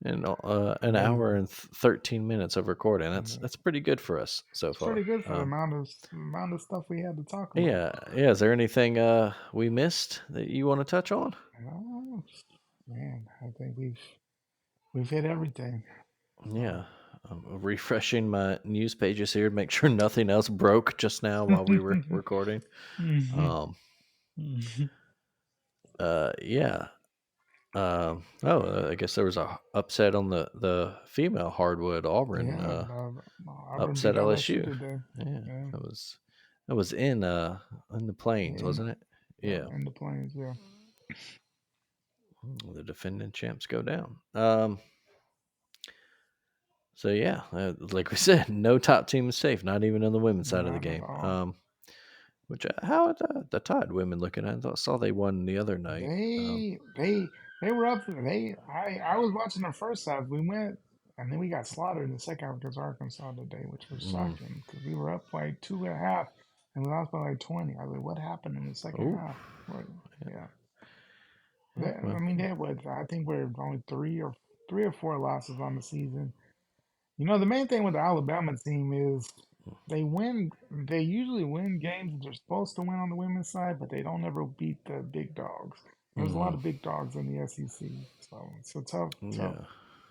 an Hey, hour and 13 minutes of recording. it's That's pretty good for us so pretty far. good for the amount of stuff we had to talk about. Yeah. Is there anything we missed that you want to touch on? Oh, man, I think we've hit everything. Yeah. I'm refreshing my news pages here to make sure nothing else broke just now while we were recording. Mhm. Um, Mhm. yeah. I guess there was a upset on the female hardwood. Auburn Yeah, Auburn upset beat LSU LSU. today. Yeah, Yeah, that was in the Plains, in wasn't it? Yeah. in the Plains. Yeah, The defending champs go down. So yeah, like we said, no top team is safe, not even on the women's side of the not at game. all. Which how are the Tide women looking at? I saw they won the other night. They were up. I was watching the first half. We went, and then we got slaughtered in the second half against Arkansas today, which was Mm. shocking because we were up like 2.5, and we lost by like 20. I was like, what happened in the second Oh, half? What? Yeah. I well, mean, they would. I think we're only 3 or 4 losses on the season. The main thing with the Alabama team is they win. They usually win games that they're supposed to win on the women's side, but they don't ever beat the big dogs. There's a lot mm, of big dogs in the SEC, so it's a yeah,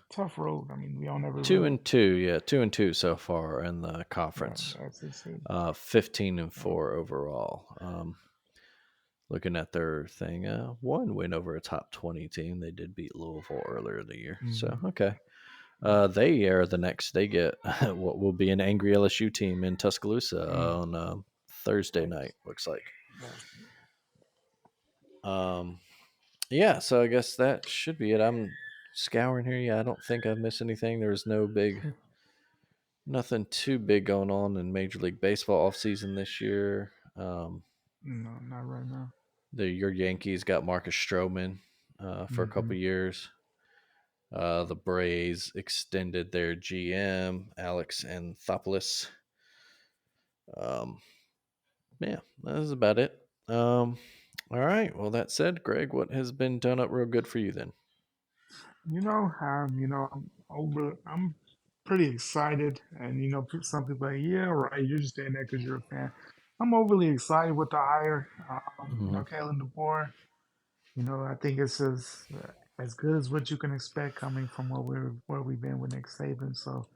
tough road. I mean, we don't ever two really. and two, yeah, 2-2 so far in the Yeah, conference. the SEC. 15 and Yeah. 4 overall. Looking at their thing, one win over a top 20 team. They did beat Louisville earlier in the year, so Mm-hmm. okay. They are the next. They get what will be an angry LSU team in Tuscaloosa Mm. on Thursday night. Looks like. Yeah. So I guess that should be it. I'm scouring here. Yeah, I don't think I've missed anything. There's nothing too big going on in Major League Baseball offseason this year. No, not right now. Your Yankees got Marcus Stroman for a Mm-hmm. couple years. The Braves extended their GM Alex Anthopoulos. Yeah, that's about it. All right. Well, that said, Greg, what has been done up real good for you then? I'm pretty excited, and some people are like, yeah, right, you're just saying that because you're a fan. I'm overly excited with the hire. Mm-hmm. Kalen DeBoer. I think it's as good as what you can expect coming from where we've been with Nick Saban. So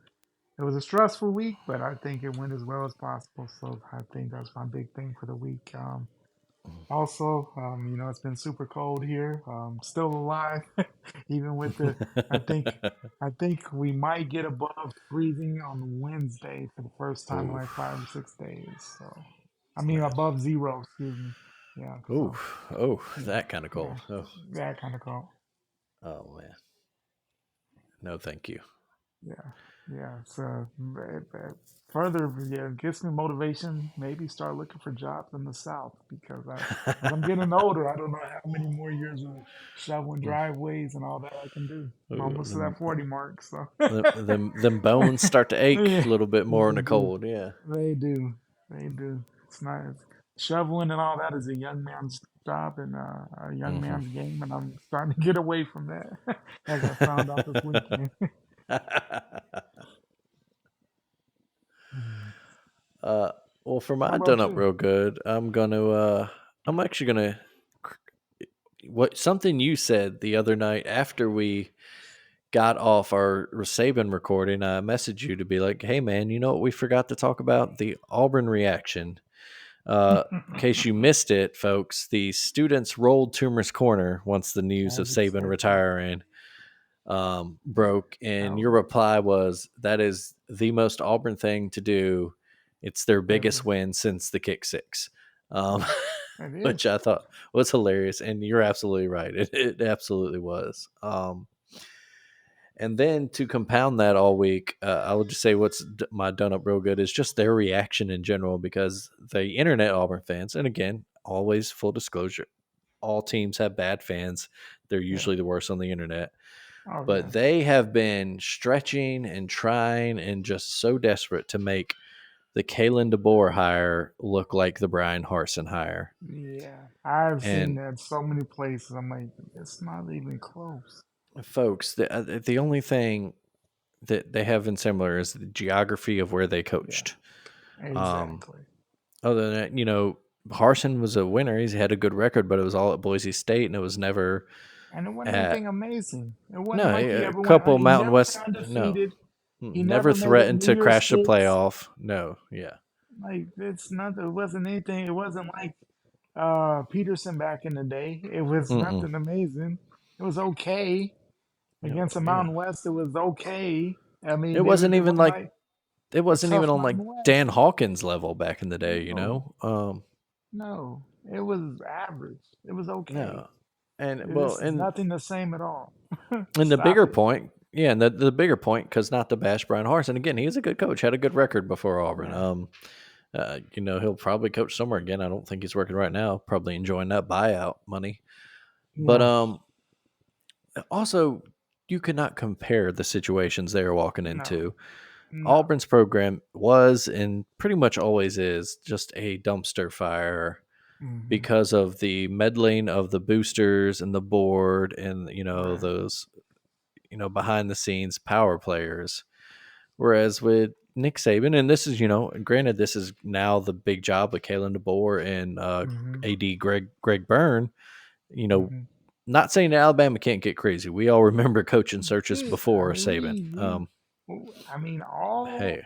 it was a stressful week, but I think it went as well as possible. So I think that's my big thing for the week. Also, it's been super cold here. Still alive, even with the. I think, I think we might get above freezing on Wednesday for the first time in Ooh, like 5 or 6 days. So, I mean, man. above zero. Excuse me. Yeah. Ooh, So, oh, yeah, that kind of yeah, cold. Oh, that kind of cold. oh man. No, thank you. Yeah, yeah. So further, yeah, it gives me motivation. Maybe start looking for jobs in the South because as I'm getting older, I don't know how many more years of shoveling Mm. driveways and all that I can do. I'm Ooh, almost to that 40 mark, so them bones start to ache yeah, a little bit more in they the do, cold. Yeah. they do, they do. It's nice. Shoveling and all that is a young man's job and a young Hmm. man's game, and I'm starting to get away from that, as I found out this weekend. uh, well, for How my done about up you? real good, I'm actually gonna what something you said the other night after we got off our Saban recording. I messaged you to be like, "Hey, man, you know what we forgot to talk about? The Auburn reaction." In case you missed it, folks, the students rolled Toomer's corner once the news of As Saban expected. retiring broke, and your Oh, reply was, "That is the most Auburn thing to do. It's their biggest ever. win since the kick six," um, Yeah, it which is. I thought was hilarious. And you're absolutely right; it absolutely was. And then to compound that all week, I will just say what's my done up real good is just their reaction in general, because the internet Auburn fans, and again, always full disclosure, all teams have bad fans. They're Yeah. usually the worst on the internet, Oh, but yes. they have been stretching and trying and just so desperate to make the Kalen DeBoer hire look like the Brian Harsin hire. Yeah. I've seen And that so many places. I'm like, it's not even close. folks, the only thing that they have in similar is the geography of where they Yeah, coached. Um, exactly. Other than that, Harsin was a winner. He's had a good record, but it was all at Boise State, and it was never And it wasn't at anything amazing. It wasn't no like he a ever went, couple he Mountain never West. went No, undefeated. He never never made it threatened New to Year's crash the Six. playoff. No, yeah, Like, it's not, it wasn't anything. It wasn't like Peterson back in the day. It was mm-mm. nothing amazing. It was okay. No, Against the yeah. Mountain West, it was okay. I It mean, wasn't it even wasn't like like it a wasn't even tough on like Mountain Dan West. Hawkins level back in the day. No, Um, no, it was average. It was okay. no, and well, It's nothing the same at all. and the Stop bigger it. point, yeah, and the bigger point, because not to bash Brian Harsin again, he's a good coach, had a good record before Auburn. Yeah. He'll probably coach somewhere again. I don't think he's working right now. Probably enjoying that buyout money. But Yeah. also, you cannot compare the situations they are walking No. into. No. Auburn's program was and pretty much always is just a dumpster fire Hmm. because of the meddling of the boosters and the board and Right. those behind the scenes power players. Whereas with Nick Saban, and this is granted, this is now the big job with Kalen DeBoer and Hmm. AD Greg Byrne. You know, Hmm. not saying that Alabama can't get crazy. We all remember coaching searches Dude, I before mean, Saban. I mean, all Hey,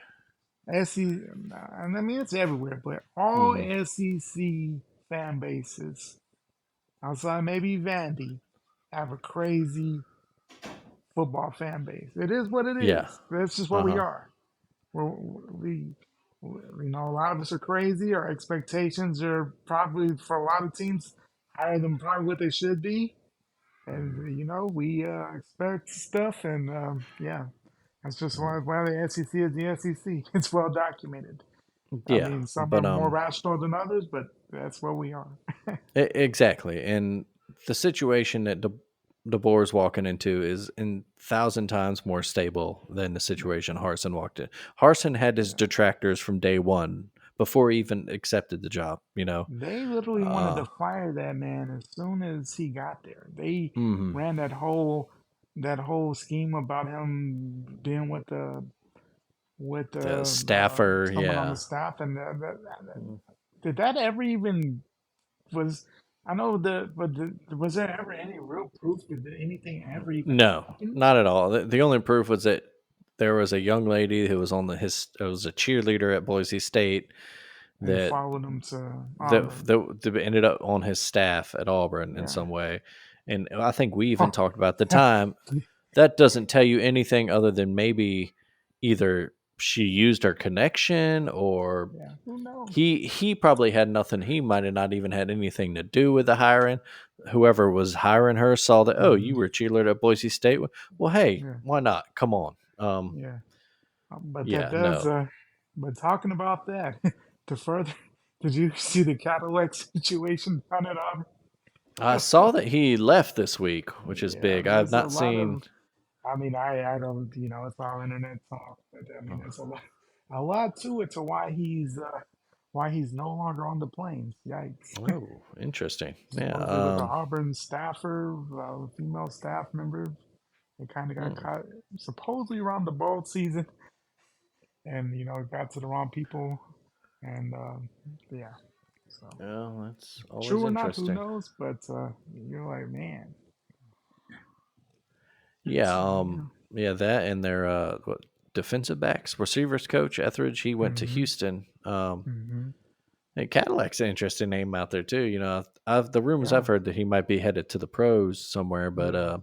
SEC, and I mean, it's everywhere, but all mhm, SEC fan bases, outside maybe Vandy, have a crazy football fan base. It is what it yeah, is. That's just what uh we huh, are. A lot of us are crazy. Our expectations are probably for a lot of teams higher than probably what they should be, and we expect stuff, and yeah, that's just why the SEC is the SEC. It's well documented. I yeah, mean, some are but more rational than others, but that's what we are. exactly, and the situation that DeBoer's walking into is in thousand times more stable than the Yeah, situation Harson walked in. Harson had his yeah. detractors from day one before he even accepted the job. They literally wanted Uh, to fire that man as soon as he got there. They mhm. ran that whole scheme about him being with Staffer, someone on the yeah. staff, and did that ever even was? I know that, but was there ever any real proof that anything ever even No, happened? not at all. The only proof was that there was a young lady who was on it was a cheerleader at Boise State And that followed him to Auburn. that ended up on his staff at Auburn in Yeah. some way. And I think we even talked about the time. That doesn't tell you anything other than maybe either she used her connection or Yeah. Who knows? he probably had nothing. He might have not even had anything to do with the hiring. Whoever was hiring her saw that, oh, you were a cheerleader at Boise State. Well, hey, Yeah. why not? Come on. Yeah. But Yeah, that does. no. But talking about that, to further, did you see the Cadillac situation down at Auburn? I saw that he left this week, which is big. I have There's a not lot seen. of. I mean, I don't. It's all internet talk. But I mean, there's a lot to it to why he's no longer on the planes. Yikes. Oh, interesting. Supposedly with the Yeah. Auburn staffer, female staff member, they kind of got caught supposedly around the bowl season, and got to the wrong people, and yeah. So Well, that's always true or not, who interesting. knows? But you're like, man. Yeah. Yeah. That and their defensive backs, receivers coach Etheridge. He went to Houston. And Cadillac's an interesting name out there too. The rumors I've heard that he might be headed to the pros somewhere, but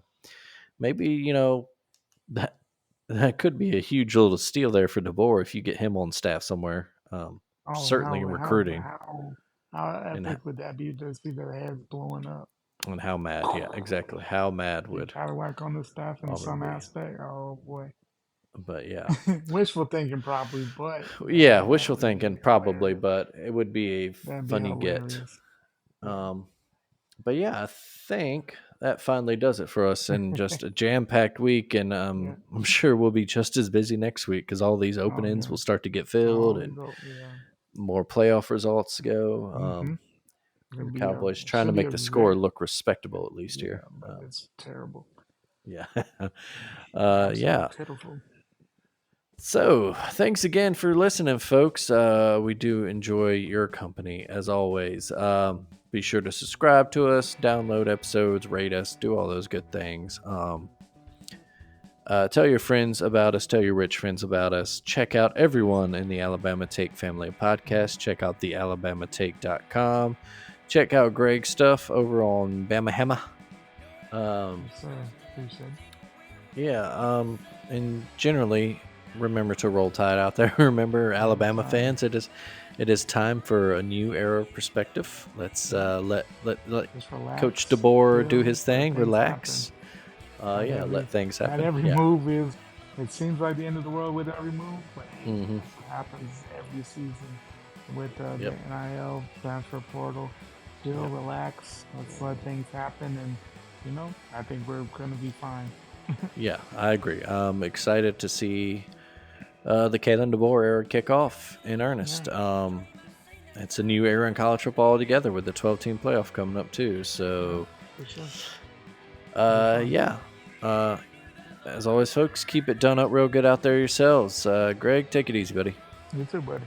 maybe that could be a huge little steal there for DeBoer if you get him on staff somewhere. Certainly in recruiting. How epic would that be to see their heads blowing up? And how mad? Yeah, exactly. How mad would Cadillac on the staff in Auburn some be? aspect? Oh boy. But yeah. Wishful thinking probably, but Yeah, wishful thinking probably, but it would be a that'd be funny get. hilarious. But yeah, I think that finally does it for us in just a jam-packed week, and I'm sure we'll be just as busy next week because all these openings will start to get filled and more playoff results go. The Cowboys trying to make the score look respectable at least here. But it's terrible. Yeah. Yeah. Pitiful. So, thanks again for listening, folks. We do enjoy your company as always. Be sure to subscribe to us, download episodes, rate us, do all those good things. Tell your friends about us, tell your rich friends about us. Check out everyone in the Alabama Take family of podcasts. Check out the alabamatake.com. Check out Greg's stuff over on Bama Hammer. Yeah, and generally, remember to roll tide out there. Remember, Alabama fans, it is time for a new era of perspective. Let's let Coach DeBoer do his thing. Relax. Let things happen. Not every move is. It seems like the end of the world with every move, but it happens every season with the NIL transfer portal. Still relax. Let's let things happen, and I think we're going to be fine. Yeah, I agree. I'm excited to see the Kalen DeBoer era kick off in earnest. It's a new era in college football altogether with the 12-team playoff coming up too. So, as always, folks, keep it done up real good out there yourselves. Greg, take it easy, buddy. You too, buddy.